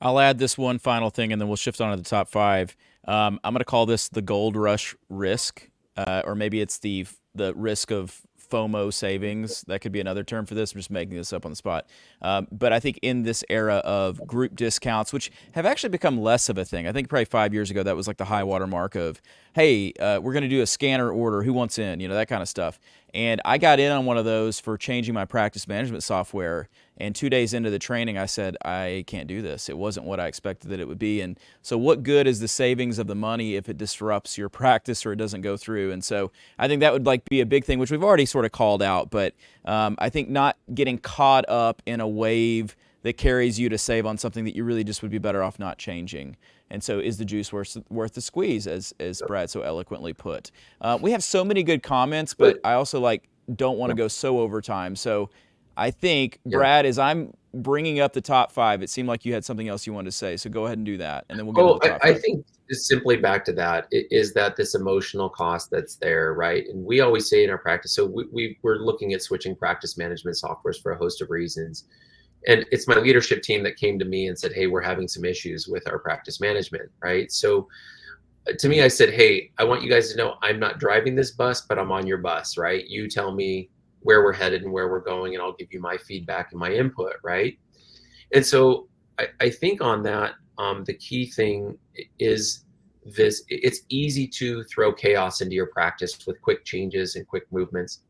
I'll add this one final thing, and then we'll shift on to the top 5. I'm going to call this the gold rush risk, or maybe it's the risk of FOMO savings. That could be another term for this. I'm just making this up on the spot. But I think in this era of group discounts, which have actually become less of a thing, I think probably 5 years ago that was like the high water mark of, hey, we're going to do a scanner order. Who wants in? That kind of stuff. And I got in on one of those for changing my practice management software. And 2 days into the training, I said, I can't do this. It wasn't what I expected that it would be. And so what good is the savings of the money if it disrupts your practice or it doesn't go through? And so I think that would be a big thing, which we've already sort of called out. But I think not getting caught up in a wave that carries you to save on something that you really just would be better off not changing. And so is the juice worth the squeeze, as Brad so eloquently put. We have so many good comments, but I also don't want to go so overtime. So I think, Brad, as I'm bringing up the top 5, it seemed like you had something else you wanted to say. So go ahead and do that, and then we'll get to the top 5. I think just simply back to that is that this emotional cost that's there, right? And we always say in our practice, so we're looking at switching practice management softwares for a host of reasons. And it's my leadership team that came to me and said, hey, we're having some issues with our practice management, right? So to me, I said, hey, I want you guys to know I'm not driving this bus, but I'm on your bus, right? You tell me where we're headed and where we're going, and I'll give you my feedback and my input, right? And so I think on that, the key thing is this: it's easy to throw chaos into your practice with quick changes and quick movements.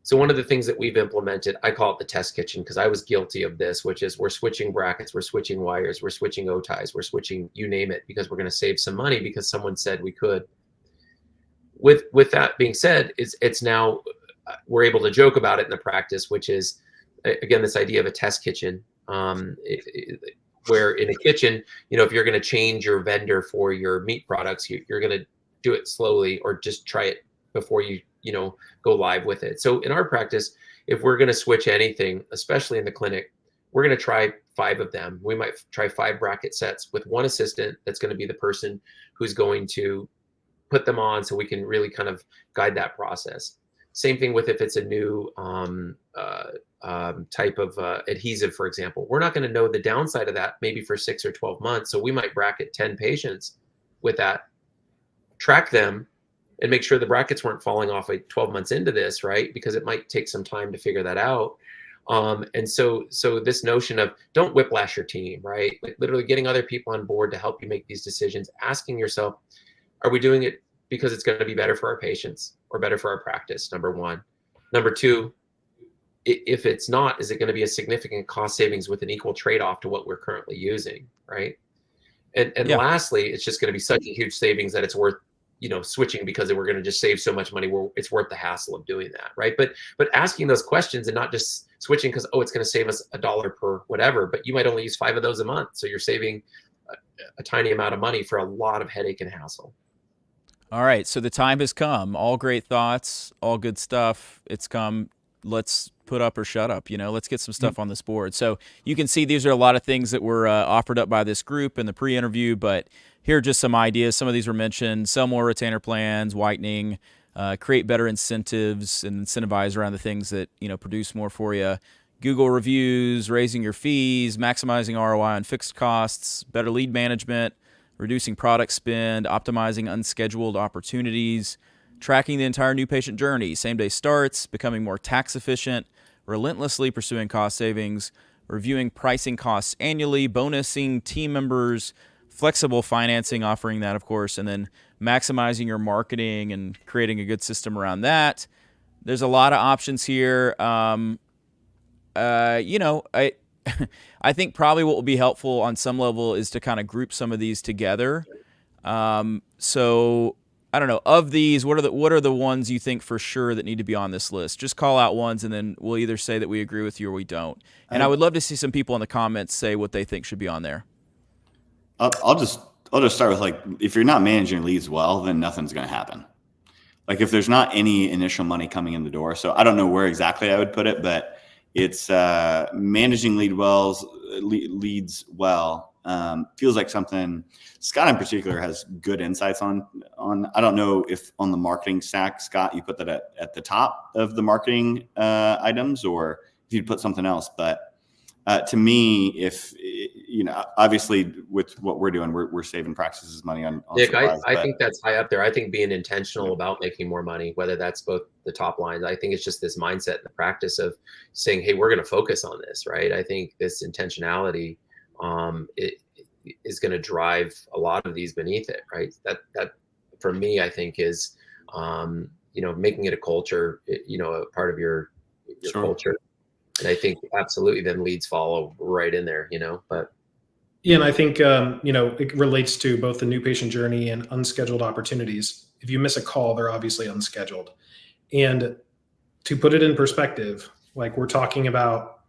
So one of the things that we've implemented, I call it the test kitchen, because I was guilty of this, which is we're switching brackets, we're switching wires, we're switching O-ties, we're switching, you name it, because we're going to save some money because someone said we could. With that being said, it's now we're able to joke about it in the practice, which is, again, this idea of a test kitchen, where in a kitchen, if you're going to change your vendor for your meat products, you're going to do it slowly or just try it before you go live with it. So in our practice, if we're going to switch anything, especially in the clinic, we're going to try 5 of them. We might try 5 bracket sets with one assistant that's going to be the person who's going to put them on, so we can really kind of guide that process. Same thing with if it's a new type of adhesive, for example. We're not going to know the downside of that maybe for 6 or 12 months. So we might bracket 10 patients with that, track them, and make sure the brackets weren't falling off 12 months into this, right? Because it might take some time to figure that out. And so this notion of don't whiplash your team, right? Like literally getting other people on board to help you make these decisions, asking yourself, are we doing it because it's going to be better for our patients or better for our practice? Number 1. Number 2, if it's not, is it going to be a significant cost savings with an equal trade-off to what we're currently using, right? And lastly, it's just going to be such a huge savings that it's worth switching, because we're going to just save so much money where it's worth the hassle of doing that, right? But asking those questions and not just switching because, it's going to save us $1 per whatever, but you might only use 5 of those a month. So you're saving a tiny amount of money for a lot of headache and hassle. All right, so the time has come. All great thoughts, all good stuff. It's come. Let's put up or shut up. Let's get some stuff on this board. So you can see these are a lot of things that were offered up by this group in the pre-interview, but here are just some ideas. Some of these were mentioned: sell more retainer plans, whitening, create better incentives and incentivize around the things that produce more for you. Google reviews, raising your fees, maximizing ROI on fixed costs, better lead management, reducing product spend, optimizing unscheduled opportunities, tracking the entire new patient journey, same-day starts, becoming more tax efficient, relentlessly pursuing cost savings, reviewing pricing costs annually, bonusing team members, flexible financing, offering that, of course, and then maximizing your marketing and creating a good system around that. There's a lot of options here. I think probably what will be helpful on some level is to kind of group some of these together. So I don't know, of these, what are the ones you think for sure that need to be on this list? Just call out ones, and then we'll either say that we agree with you or we don't. And I would love to see some people in the comments say what they think should be on there. I'll just start with, if you're not managing leads well, then nothing's going to happen. If there's not any initial money coming in the door. So I don't know where exactly I would put it, but it's managing leads well. Feels like something Scott in particular has good insights on. I don't know if on the marketing stack, Scott, you put that at the top of the marketing items, or if you'd put something else. But to me, if obviously with what we're doing, we're saving practices money on Nick, supplies, I think that's high up there. I think being intentional about making more money, whether that's both the top lines, I think it's just this mindset and the practice of saying, hey, we're going to focus on this, right? I think this intentionality it is going to drive a lot of these beneath it, right? That for me, I think is making it a culture, a part of your Sure. culture. And I think absolutely then leads follow right in there, but. Yeah, and I think, it relates to both the new patient journey and unscheduled opportunities. If you miss a call, they're obviously unscheduled. And to put it in perspective, we're talking about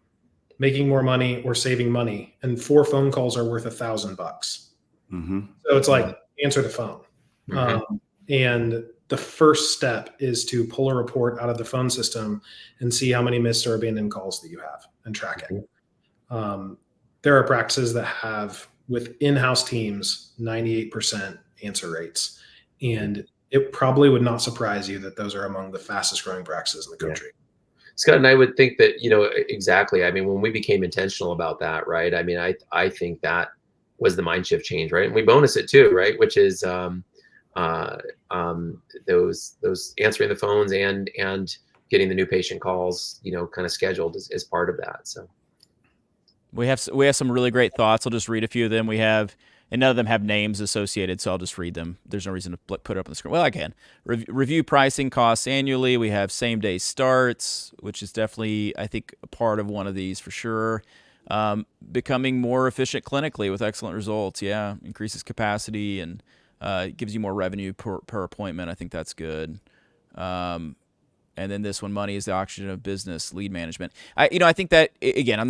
making more money or saving money, and 4 phone calls are worth $1,000. So it's like, answer the phone. And the first step is to pull a report out of the phone system and see how many missed or abandoned calls that you have and track it. There are practices that have, with in-house teams, 98% answer rates. And it probably would not surprise you that those are among the fastest growing practices in the country. Scott, and I would think that, exactly. I mean, when we became intentional about that, right? I mean, I think that was the mind shift change, right? And we bonus it too, right? Which is those answering the phones and getting the new patient calls, kind of scheduled as part of that. So we have some really great thoughts. I'll just read a few of them. We have, and none of them have names associated, so I'll just read them. There's no reason to put it up on the screen. Well, I can. Review pricing costs annually. We have same-day starts, which is definitely, I think, a part of one of these for sure. Becoming more efficient clinically with excellent results. Yeah, increases capacity and gives you more revenue per appointment. I think that's good. And then this one, money is the oxygen of business, lead management. I think that, again, I'm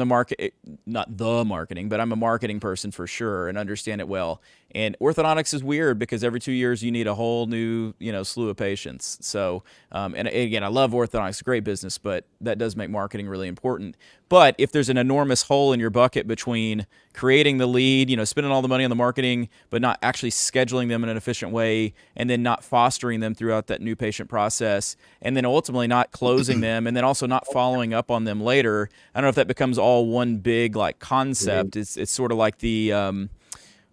not the marketing, but I'm a marketing person for sure and understand it well. And orthodontics is weird because every 2 years you need a whole new, slew of patients. So, and again, I love orthodontics, it's a great business, but that does make marketing really important. But if there's an enormous hole in your bucket between creating the lead, spending all the money on the marketing, but not actually scheduling them in an efficient way, and then not fostering them throughout that new patient process, and then ultimately not closing them, and then also not following up on them later, I don't know if that becomes all one big concept. It's sort of like the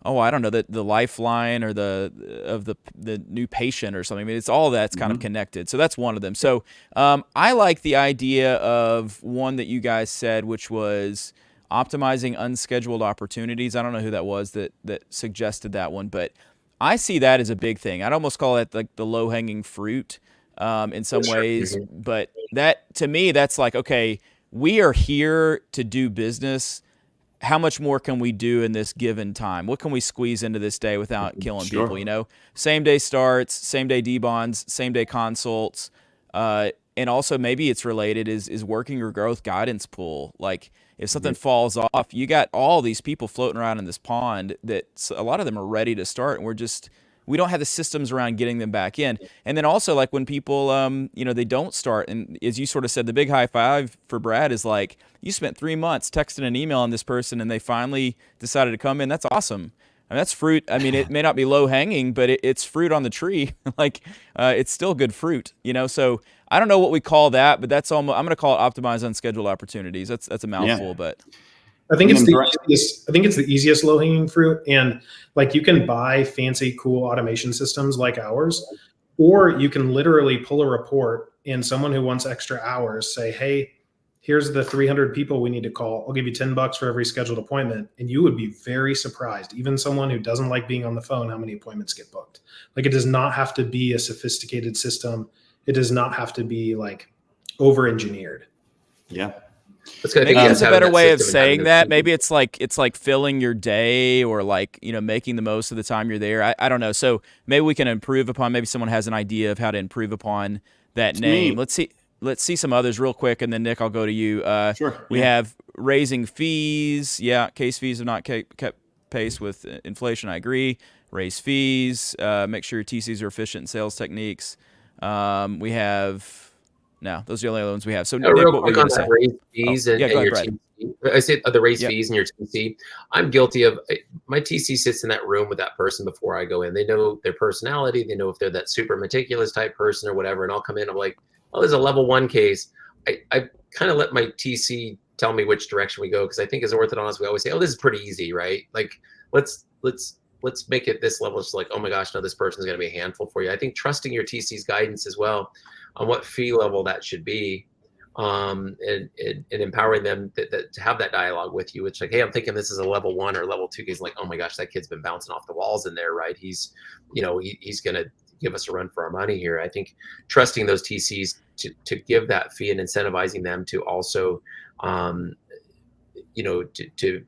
I don't know, the lifeline or the new patient or something. I mean, it's all that's kind of connected. So that's one of them. So I like the idea of one that you guys said, which was optimizing unscheduled opportunities. I don't know who that was that suggested that one, but I see that as a big thing. I'd almost call it like the low-hanging fruit in some ways. But that, to me, that's like, okay, we are here to do business. How much more can we do in this given time? What can we squeeze into this day without killing people? Same day starts, same day debonds, same day consults, and also maybe it's related is working your growth guidance pool. Like if something falls off, you got all these people floating around in this pond that a lot of them are ready to start, and we don't have the systems around getting them back in. And then also like when people, they don't start, and as you sort of said, the big high five for Brad is like, you spent 3 months texting an email on this person and they finally decided to come in. That's awesome. I mean, that's fruit. I mean, it may not be low hanging, but it's fruit on the tree. It's still good fruit, so I don't know what we call that, but that's almost, I'm going to call it optimize unscheduled opportunities. That's a mouthful, but I think it's the easiest low hanging fruit. And you can buy fancy, cool automation systems like ours, or you can literally pull a report and someone who wants extra hours say, hey, here's the 300 people we need to call. I'll give you $10 for every scheduled appointment. And you would be very surprised, even someone who doesn't like being on the phone, how many appointments get booked. It does not have to be a sophisticated system. It does not have to be over engineered. Yeah. Maybe there's a better way of saying that. Maybe it's like filling your day or making the most of the time you're there. I don't know. So maybe we can improve upon, maybe someone has an idea of how to improve upon that name. Let's see some others real quick, and then Nick, I'll go to you. Sure. We have raising fees. Yeah, case fees have not kept pace with inflation. I agree. Raise fees. Make sure your TCs are efficient in sales techniques. We have... No, those are the only other ones we have. So, Nick, real what quick were you on that raise fees and your TC. I said the raise fees and your TC. I'm guilty of my TC sits in that room with that person before I go in. They know their personality. They know if they're that super meticulous type person or whatever. And I'll come in. I'm like, oh, there's a level 1 case. I kind of let my TC tell me which direction we go, because I think as orthodontists we always say, oh, this is pretty easy, right? Let's make it this level. It's like, oh my gosh, no, this person's going to be a handful for you. I think trusting your TC's guidance as well on what fee level that should be, and empowering them to have that dialogue with you. It's like, hey, I'm thinking this is a level 1 or level 2 case. Like, oh my gosh, that kid's been bouncing off the walls in there, right? He's going to give us a run for our money here. I think trusting those TCs to give that fee and incentivizing them to also, to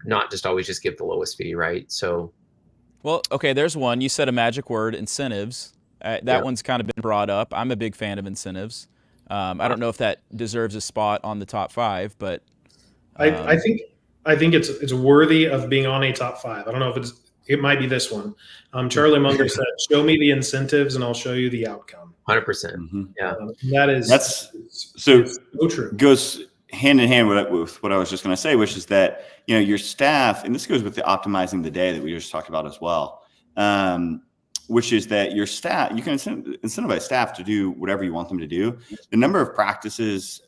not just always just give the lowest fee, right? So. Well, okay, there's one. You said a magic word, incentives. That one's kind of been brought up. I'm a big fan of incentives. I don't know if that deserves a spot on the top 5, but I think it's worthy of being on a top 5. I don't know if It might be this one. Charlie Munger said, "Show me the incentives, and I'll show you the outcome." 100%. Yeah. That's so true. Goes hand in hand with what I was just going to say, which is that, you know, your staff, and this goes with the optimizing the day that we just talked about as well, which is that your staff, you can incentivize staff to do whatever you want them to do. The number of practices,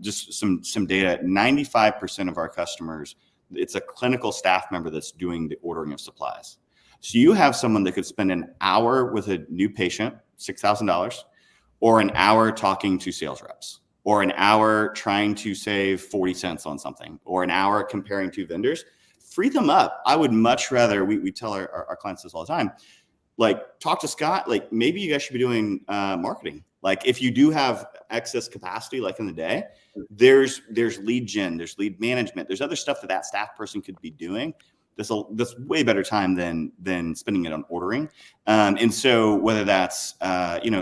just some data, 95% of our customers, it's a clinical staff member that's doing the ordering of supplies. So you have someone that could spend an hour with a new patient, $6,000, or an hour talking to sales reps, or an hour trying to save 40 cents on something, or an hour comparing two vendors. Free them up. I would much rather, we tell our clients this all the time, like, talk to Scott, like, maybe you guys should be doing marketing. Like, if you do have excess capacity, like in the day, there's lead gen, there's lead management, there's other stuff that staff person could be doing. That's way better time than spending it on ordering. And so whether that's,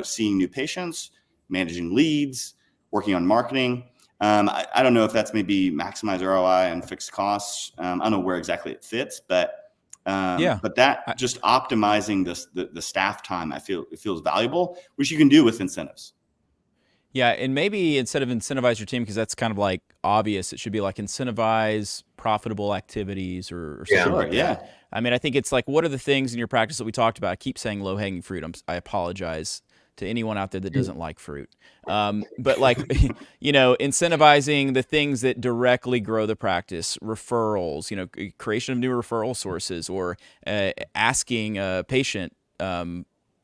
seeing new patients, managing leads, working on marketing, I don't know if that's maybe maximize ROI and fixed costs. I don't know where exactly it fits, but that just optimizing the staff time, I feel it feels valuable, which you can do with incentives. Yeah, and maybe instead of incentivize your team, because that's kind of like obvious, it should be like incentivize profitable activities or something like that. I mean, I think it's like, what are the things in your practice that we talked about? I keep saying low-hanging fruit. I apologize to anyone out there that doesn't like fruit. But like, incentivizing the things that directly grow the practice, referrals, creation of new referral sources, or asking a patient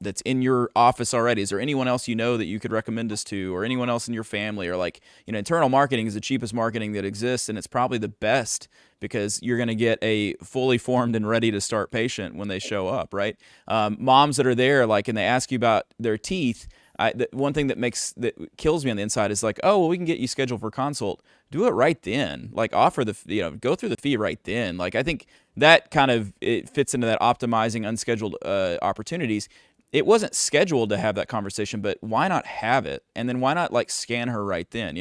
that's in your office already, is there anyone else that you could recommend us to, or anyone else in your family? Or like, internal marketing is the cheapest marketing that exists, and it's probably the best because you're going to get a fully formed and ready to start patient when they show up, right? Moms that are there, like, and they ask you about their teeth. One thing that kills me on the inside is like, oh, well, we can get you scheduled for consult. Do it right then. Like, offer go through the fee right then. Like, I think that kind of, it fits into that optimizing unscheduled opportunities. It wasn't scheduled to have that conversation, but why not have it? And then why not like scan her right then,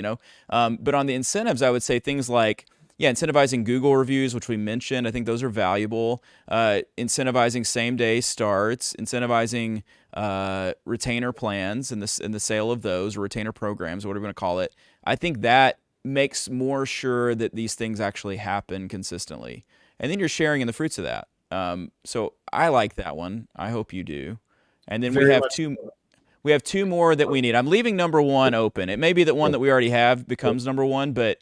But on the incentives, I would say things like, incentivizing Google reviews, which we mentioned. I think those are valuable. Incentivizing same-day starts, incentivizing retainer plans and the sale of those, or retainer programs, or whatever you want to call it. I think that makes more sure that these things actually happen consistently. And then you're sharing in the fruits of that. So I like that one. I hope you do. And then we have two more that we need. I'm leaving number one open. It may be that one that we already have becomes number one, but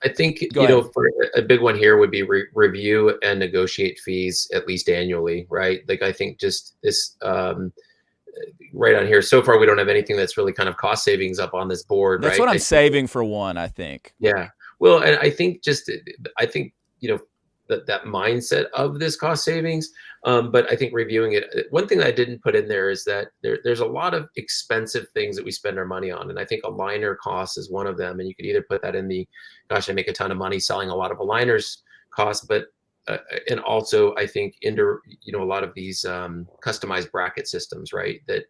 I think for a big one here would be review and negotiate fees at least annually, right? Like, I think just this right on here. So far, we don't have anything that's really kind of cost savings up on this board. That's right? What I'm saving for one, I think. Yeah. Well, and I think that mindset of this cost savings. But I think reviewing it, one thing that I didn't put in there is that there's a lot of expensive things that we spend our money on. And I think aligner cost is one of them. And you could either put that in the, gosh, I make a ton of money selling a lot of aligners cost, but and also I think a lot of these customized bracket systems, right? That,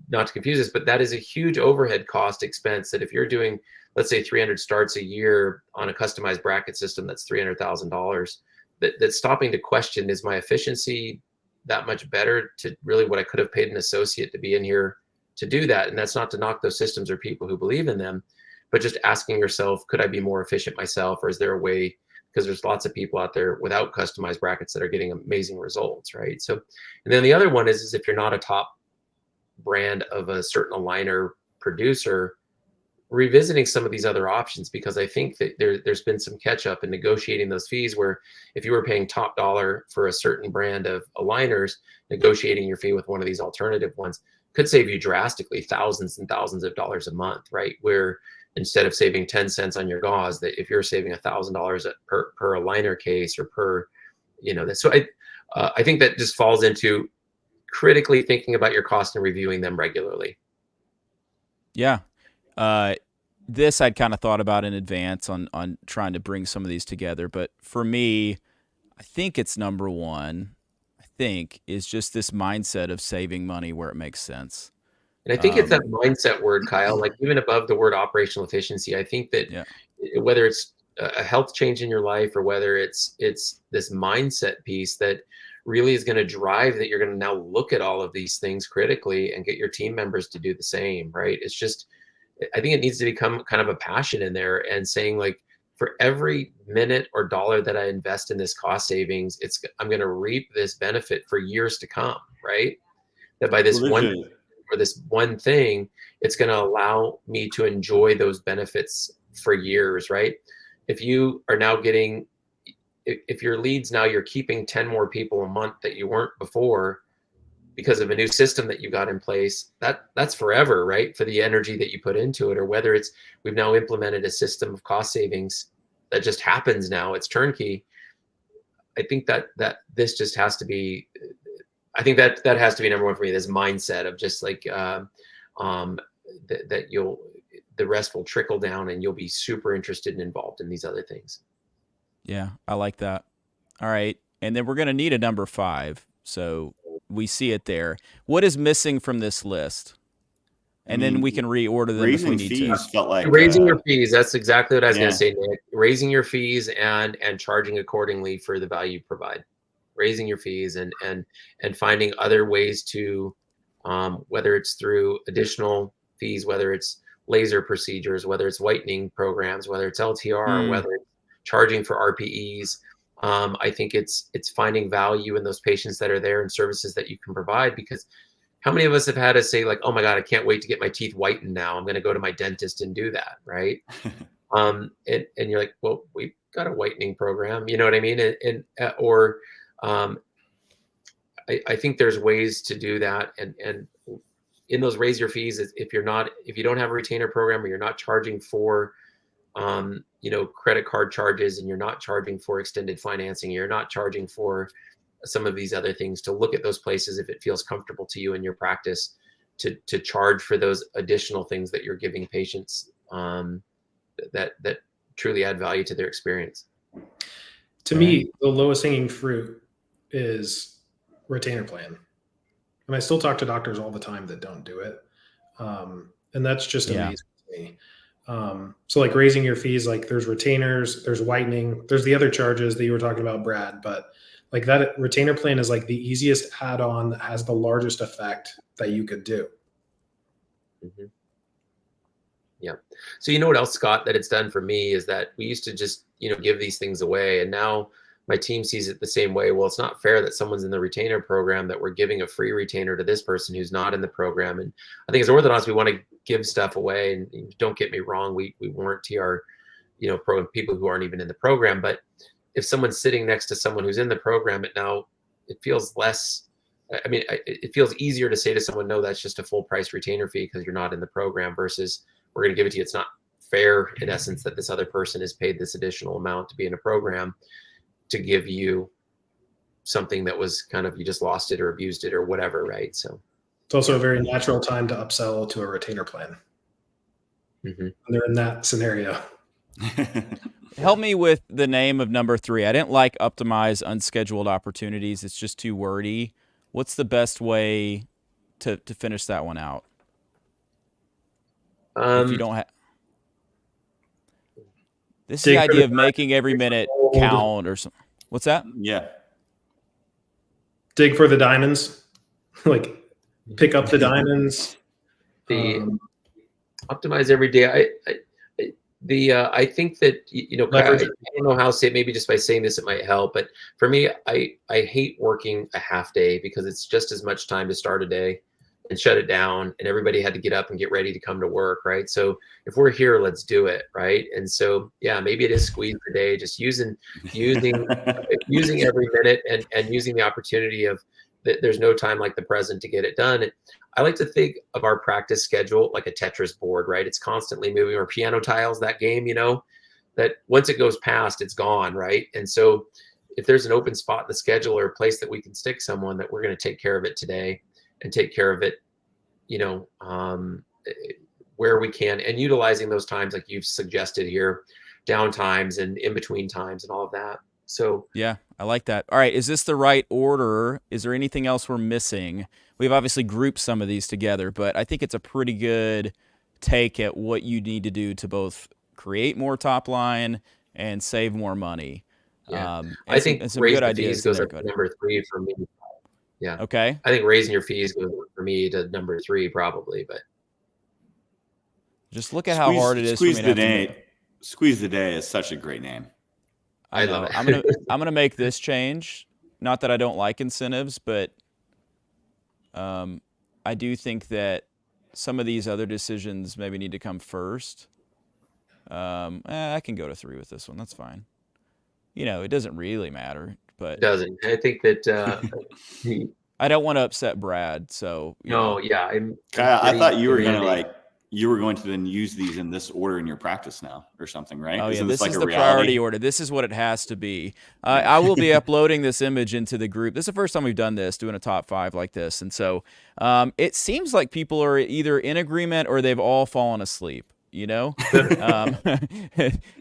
not to confuse this, but that is a huge overhead cost expense that if you're doing, let's say 300 starts a year on a customized bracket system, that's $300,000. That's stopping to question, is my efficiency that much better to really what I could have paid an associate to be in here to do that? And that's not to knock those systems or people who believe in them, but just asking yourself, could I be more efficient myself? Or is there a way, because there's lots of people out there without customized brackets that are getting amazing results, right? So, and then the other one is if you're not a top brand of a certain aligner producer, revisiting some of these other options, because I think that there's been some catch up in negotiating those fees, where if you were paying top dollar for a certain brand of aligners, negotiating your fee with one of these alternative ones could save you drastically thousands and thousands of dollars a month, right? Where instead of saving 10 cents on your gauze, that if you're saving $1,000 per aligner case or per, so I think that just falls into critically thinking about your costs and reviewing them regularly. Yeah. This I'd kind of thought about in advance on trying to bring some of these together. But for me, I think it's number one, is just this mindset of saving money where it makes sense. And I think it's that mindset word, Kyle, like even above the word operational efficiency. I think that whether it's a health change in your life, or whether it's this mindset piece that really is going to drive that you're going to now look at all of these things critically and get your team members to do the same, right? It's just, I think it needs to become kind of a passion in there, and saying like, for every minute or dollar that I invest in this cost savings, I'm going to reap this benefit for years to come, right? That by this one thing, it's going to allow me to enjoy those benefits for years, right? If you are now getting, if your leads now, you're keeping 10 more people a month that you weren't before because of a new system that you got in place, that's forever, right? For the energy that you put into it. Or whether it's, we've now implemented a system of cost savings that just happens now, it's turnkey. I think that this just has to be, I think that has to be number one for me, this mindset of just like, that the rest will trickle down and you'll be super interested and involved in these other things. Yeah, I like that. All right. And then we're going to need a number 5. So we see it there. What is missing from this list? And then we can reorder them if we need to. Felt like raising your fees. That's exactly what I was going to say, Nick. Raising your fees and charging accordingly for the value you provide. Raising your fees and finding other ways to, whether it's through additional fees, whether it's laser procedures, whether it's whitening programs, whether it's LTR, whether it's charging for RPEs. I think it's finding value in those patients that are there and services that you can provide, because how many of us have had to say like, oh my God, I can't wait to get my teeth whitened now. I'm going to go to my dentist and do that. Right. And you're like, well, we've got a whitening program, you know what I mean? I think there's ways to do that. And in those raise your fees, if you don't have a retainer program, or you're not charging for, credit card charges, and you're not charging for extended financing, you're not charging for some of these other things, to look at those places, if it feels comfortable to you in your practice, to charge for those additional things that you're giving patients, that truly add value to their experience. To me, the lowest hanging fruit is retainer plan. And I still talk to doctors all the time that don't do it. And that's just amazing to me. So like raising your fees, like there's retainers, there's whitening, there's the other charges that you were talking about, Brad, but like that retainer plan is like the easiest add-on that has the largest effect that you could do. Mm-hmm. Yeah. So you know what else, Scott, that it's done for me is that we used to just, give these things away. And now my team sees it the same way. Well, it's not fair that someone's in the retainer program that we're giving a free retainer to this person who's not in the program. And I think as orthodontists, we want to give stuff away. And don't get me wrong, we warranty our, program people who aren't even in the program. But if someone's sitting next to someone who's in the program, it feels less. I mean, it feels easier to say to someone, no, that's just a full price retainer fee because you're not in the program, versus we're going to give it to you. It's not fair, in essence, that this other person is paid this additional amount to be in a program to give you something that was kind of, you just lost it or abused it or whatever, right? So it's also a very natural time to upsell to a retainer plan. Mm-hmm. When they're in that scenario. Help me with the name of number 3. I didn't like optimize unscheduled opportunities. It's just too wordy. What's the best way to finish that one out? If you don't have, this is the idea of making every minute count or something. What's that? Yeah. dig for the diamonds, like pick up the diamonds. Optimize every day. I think that, I don't know how to say it, maybe just by saying this, it might help. But for me, I hate working a half day because it's just as much time to start a day and shut it down. And everybody had to get up and get ready to come to work. Right. So if we're here, let's do it. Right. And so, yeah, maybe it is squeeze the day, just using every minute and using the opportunity of that. There's no time like the present to get it done. And I like to think of our practice schedule like a Tetris board, right? It's constantly moving, or piano tiles, that game, that once it goes past, it's gone, right? And so if there's an open spot in the schedule or a place that we can stick someone, that we're going to take care of it today and take care of it, where we can, and utilizing those times like you've suggested here, down times and in between times and all of that. So yeah, I like that. All right. Is this the right order? Is there anything else we're missing? We've obviously grouped some of these together, but I think it's a pretty good take at what you need to do to both create more top line and save more money. Yeah. And I think some raising good the ideas fees in goes there. up to number 3 for me. Yeah. Okay. I think raising your fees goes up for me to number 3 probably, but Just look at how hard it is for me to have to make. Squeeze the Day is such a great name. I love know. it. I'm gonna make this change. Not that I don't like incentives, but I do think that some of these other decisions maybe need to come first. I can go to 3 with this one. That's fine. It doesn't really matter, but It doesn't. I think that I don't want to upset Brad. So no, yeah, I'm Kyle, I pretty thought you were demanding. going to then use these in this order in your practice now or something, right? Oh yeah, Isn't this this like is a the reality? priority order. This is what it has to be. Yeah. I will be uploading this image into the group. This is the first time we've done this, doing a top 5 like this, and so it seems like people are either in agreement or they've all fallen asleep.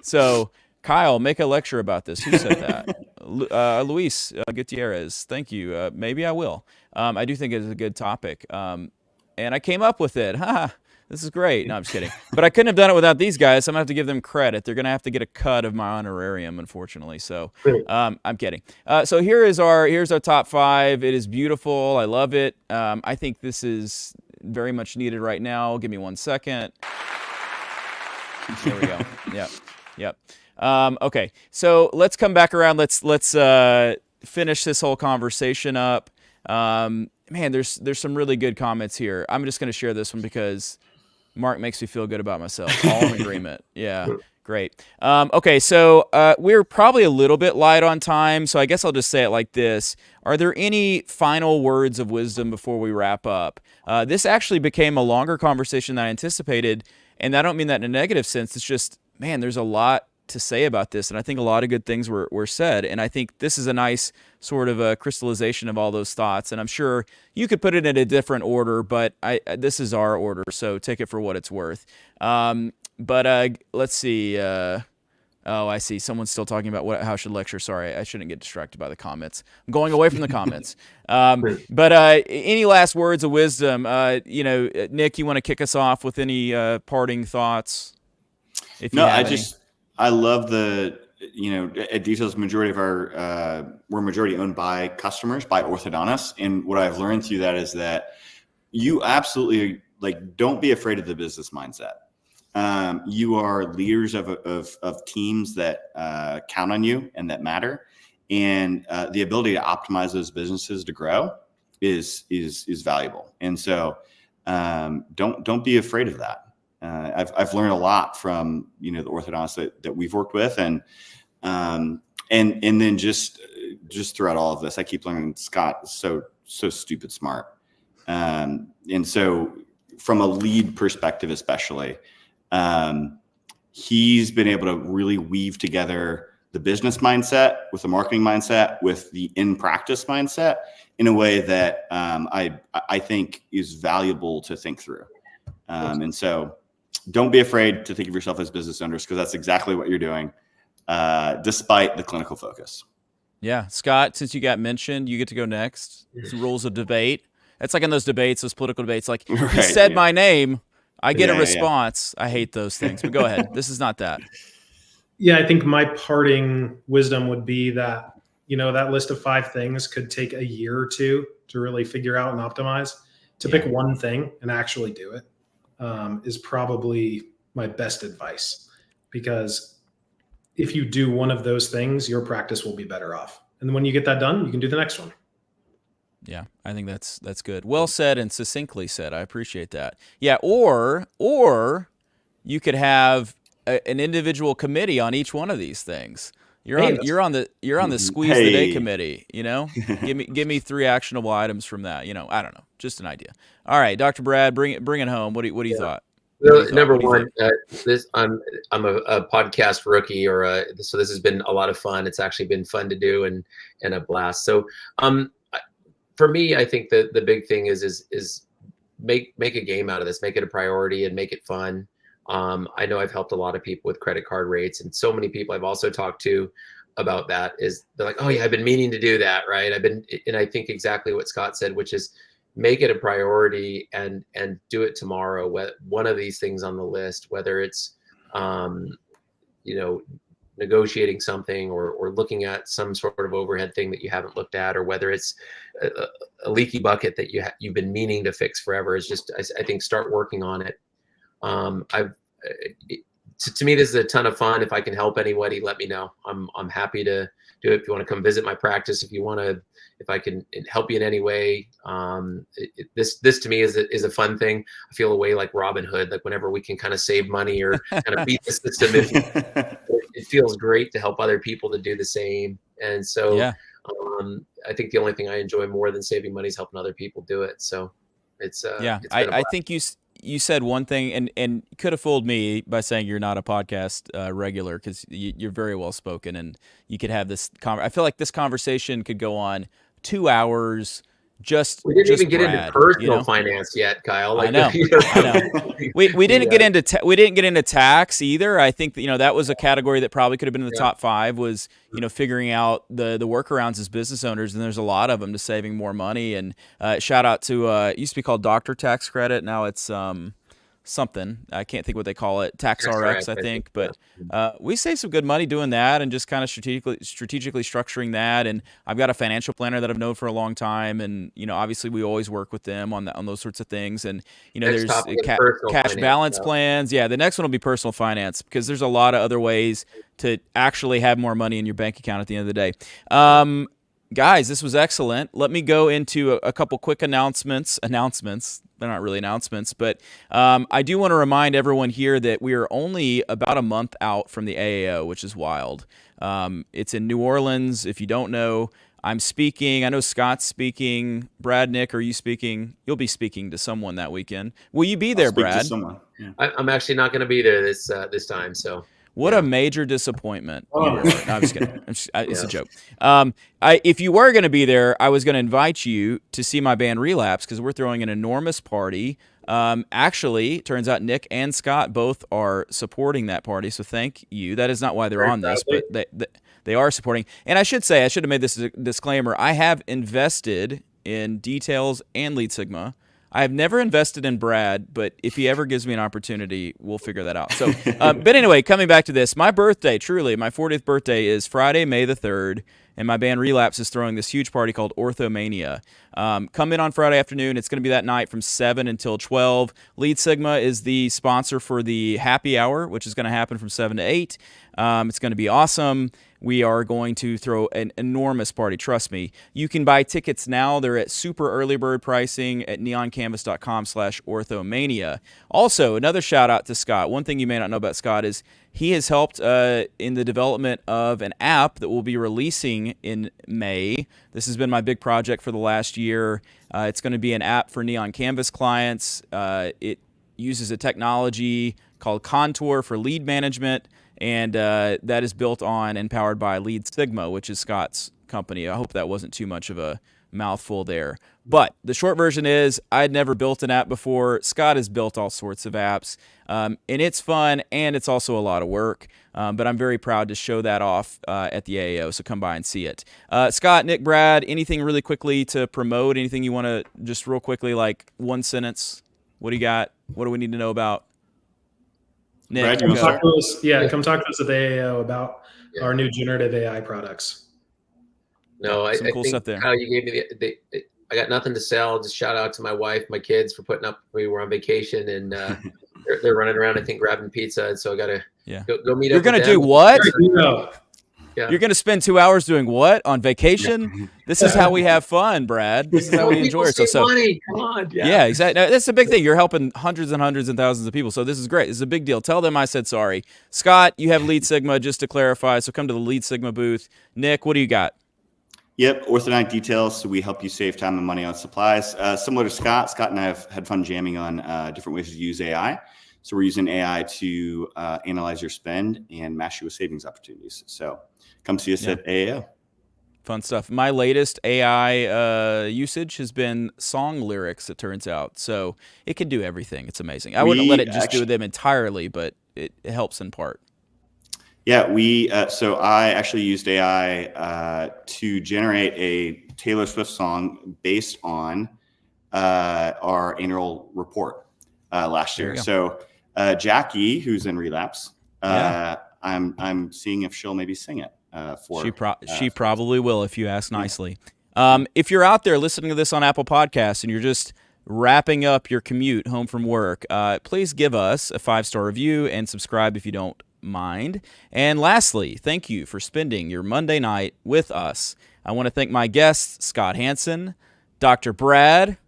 So Kyle, make a lecture about this. Who said that? Luis Gutierrez. Thank you. Maybe I will. I do think it is a good topic, and I came up with it. This is great. No, I'm just kidding. But I couldn't have done it without these guys. So I'm going to have to give them credit. They're going to have to get a cut of my honorarium, unfortunately. So I'm kidding. So here's our top 5. It is beautiful. I love it. I think this is very much needed right now. Give me 1 second. There we go. Yep. Okay. So let's come back around. Let's finish this whole conversation up. Man, there's some really good comments here. I'm just going to share this one because Mark makes me feel good about myself. All in agreement. Yeah, great. Okay, so we're probably a little bit light on time, so I guess I'll just say it like this. Are there any final words of wisdom before we wrap up? This actually became a longer conversation than I anticipated, and I don't mean that in a negative sense. It's just, man, there's a lot to say about this, and I think a lot of good things were said, and I think this is a nice sort of a crystallization of all those thoughts, and I'm sure you could put it in a different order, but this is our order, so take it for what it's worth. But let's see. Oh, I see. Someone's still talking about how I should lecture. Sorry, I shouldn't get distracted by the comments. I'm going away from the comments. But any last words of wisdom? Nick, you want to kick us off with any parting thoughts? I love at Detail's majority of our, we're majority owned by customers, by orthodontists. And what I've learned through that is that you absolutely don't be afraid of the business mindset. You are leaders of teams that count on you and that matter. And the ability to optimize those businesses to grow is valuable. And so don't be afraid of that. I've learned a lot from the orthodontists that we've worked with, and then just throughout all of this, I keep learning Scott is so stupid smart, and so from a lead perspective, especially, he's been able to really weave together the business mindset with the marketing mindset with the in practice mindset in a way that I think is valuable to think through, and so. Don't be afraid to think of yourself as business owners, because that's exactly what you're doing, despite the clinical focus. Yeah. Scott, since you got mentioned, you get to go next. It's rules of debate. It's like in those debates, those political debates, like he said my name, I get a response. I hate those things, but go ahead. This is not that. Yeah, I think my parting wisdom would be that, that list of 5 things could take a year or 2 to really figure out and optimize. To pick one thing and actually do it is probably my best advice, because if you do one of those things, your practice will be better off. And when you get that done, you can do the next one. Yeah, I think that's good. Well said and succinctly said. I appreciate that. Yeah, or you could have an individual committee on each one of these things. You're on the squeeze the day committee. Give me 3 actionable items from that. I don't know, just an idea. All right, Dr. Brad, bring it home. What do you thought? Number one, I'm a podcast rookie, so this has been a lot of fun. It's actually been fun to do and a blast. So for me, I think the big thing is make a game out of this, make it a priority and make it fun. I know I've helped a lot of people with credit card rates, and so many people I've also talked to about that is they're like, oh yeah, I've been meaning to do that. Right. And I think exactly what Scott said, which is make it a priority and do it tomorrow. One of these things on the list, whether it's, negotiating something or looking at some sort of overhead thing that you haven't looked at, or whether it's a leaky bucket that you've been meaning to fix forever, is just, I think, start working on it. To me, this is a ton of fun. If I can help anybody, let me know. I'm happy to do it. If you want to come visit my practice, if I can help you in any way, this to me is a fun thing. I feel a way like Robin Hood, like whenever we can kind of save money or kind of beat the system, it feels great to help other people to do the same. And so Yeah. I think the only thing I enjoy more than saving money is helping other people do it. So it's Yeah, it's been a I blast. think you said one thing, and could have fooled me by saying you're not a podcast regular, because you're very well spoken, and you could have this. I feel like this conversation could go on 2 hours. We didn't even get Brad, into personal finance yet, Kyle. Like, I know. We didn't get into tax either. I think that, that was a category that probably could have been in the top 5, was, figuring out the workarounds as business owners, and there's a lot of them, to saving more money. And shout out to it used to be called Doctor Tax Credit. Now it's something, I can't think what they call it, Tax RX, I think. But we save some good money doing that, and just kind of strategically structuring that. And I've got a financial planner that I've known for a long time, and obviously we always work with them on those sorts of things. And there's cash balance plans. Yeah, the next one will be personal finance, because there's a lot of other ways to actually have more money in your bank account at the end of the day. Guys, this was excellent. Let me go into a couple quick announcements. They're not really announcements, but I do want to remind everyone here that we are only about a month out from the AAO, which is wild. It's in New Orleans. If you don't know, I'm speaking. I know Scott's speaking. Brad, Nick, are you speaking? You'll be speaking to someone that weekend. Will you be there, Brad? To someone. Yeah. I'm actually not going to be there this time. So what a major disappointment you are. No, I'm just kidding. It's a joke. If you were going to be there, I was going to invite you to see my band Relapse, because we're throwing an enormous party. Actually, it turns out Nick and Scott both are supporting that party, so thank you. That is not why they're on this, but they are supporting. And I should have made this disclaimer. I have invested in Details and Lead Sigma. I have never invested in Brad, but if he ever gives me an opportunity, we'll figure that out. So, but anyway, coming back to this, my birthday, truly, my 40th birthday is Friday, May the 3rd, and my band Relapse is throwing this huge party called Orthomania. Come in on Friday afternoon. It's going to be that night from 7 until 12. Lead Sigma is the sponsor for the happy hour, which is going to happen from 7 to 8. It's going to be awesome. We are going to throw an enormous party. Trust me. You can buy tickets now. They're at super early bird pricing at neoncanvas.com/orthomania. Also, another shout out to Scott. One thing you may not know about Scott is he has helped in the development of an app that we'll be releasing in May. This has been my big project for the last year. It's going to be an app for Neon Canvas clients. It uses a technology called Contour for lead management, and that is built on and powered by Lead Sigma, which is Scott's company. I hope that wasn't too much of a mouthful there. But the short version is, I'd never built an app before. Scott has built all sorts of apps, and it's fun, and it's also a lot of work. But I'm very proud to show that off at the AAO, so come by and see it. Scott, Nick, Brad, anything really quickly to promote? Anything you want to just real quickly, like one sentence? What do you got? What do we need to know about? Nick, Brad, come talk to us. Yeah, come talk to us at the AAO about our new generative AI products. No, I cool think stuff there. Kyle, you gave me I got nothing to sell. Just shout out to my wife, my kids for putting up with me. We're on vacation, and they're running around, I think, grabbing pizza. And so I got to go meet You're up. You're going to do what? You're going to spend 2 hours doing what on vacation? This is how we have fun, Brad. This is how we enjoy ourselves. So, money. Come on. Yeah, exactly. Now, that's the big thing. You're helping hundreds and hundreds and thousands of people. So this is great. This is a big deal. Tell them I said sorry. Scott, you have Lead Sigma, just to clarify. So come to the Lead Sigma booth. Nick, what do you got? Yep, Orthodontic Details. So we help you save time and money on supplies. Similar to Scott and I have had fun jamming on different ways to use AI. So we're using AI to analyze your spend and match you with savings opportunities. So come see us at AAO. Fun stuff. My latest AI usage has been song lyrics, it turns out. So it can do everything. It's amazing. I wouldn't let it just do them entirely, but it helps in part. Yeah, so I actually used AI to generate a Taylor Swift song based on our annual report last year. So Jackie, who's in Relapse, I I'm seeing if she'll maybe sing it for. She probably will if you ask nicely. If you're out there listening to this on Apple Podcasts and you're just wrapping up your commute home from work, please give us a 5-star review and subscribe if you don't mind. And lastly, thank you for spending your Monday night with us. I want to thank my guests, Scott Hansen, Dr. Brad.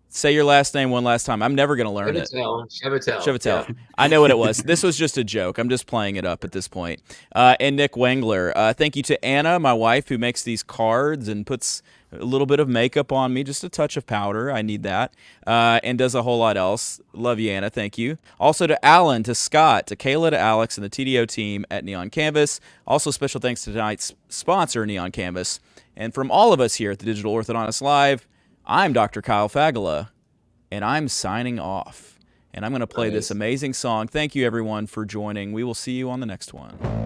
Say your last name one last time. I'm never going to learn it. Chvatal. Yeah. I know what it was. This was just a joke. I'm just playing it up at this point. And Nick Wangler. Thank you to Anna, my wife, who makes these cards and puts a little bit of makeup on me, just a touch of powder. I need that. And does a whole lot else. Love you, Anna. Thank you. Also to Alan, to Scott, to Kayla, to Alex, and the TDO team at Neon Canvas. Also special thanks to tonight's sponsor, Neon Canvas. And from all of us here at the Digital Orthodontist Live, I'm Dr. Kyle Fagala, and I'm signing off. And I'm going to play this amazing song. Thank you, everyone, for joining. We will see you on the next one.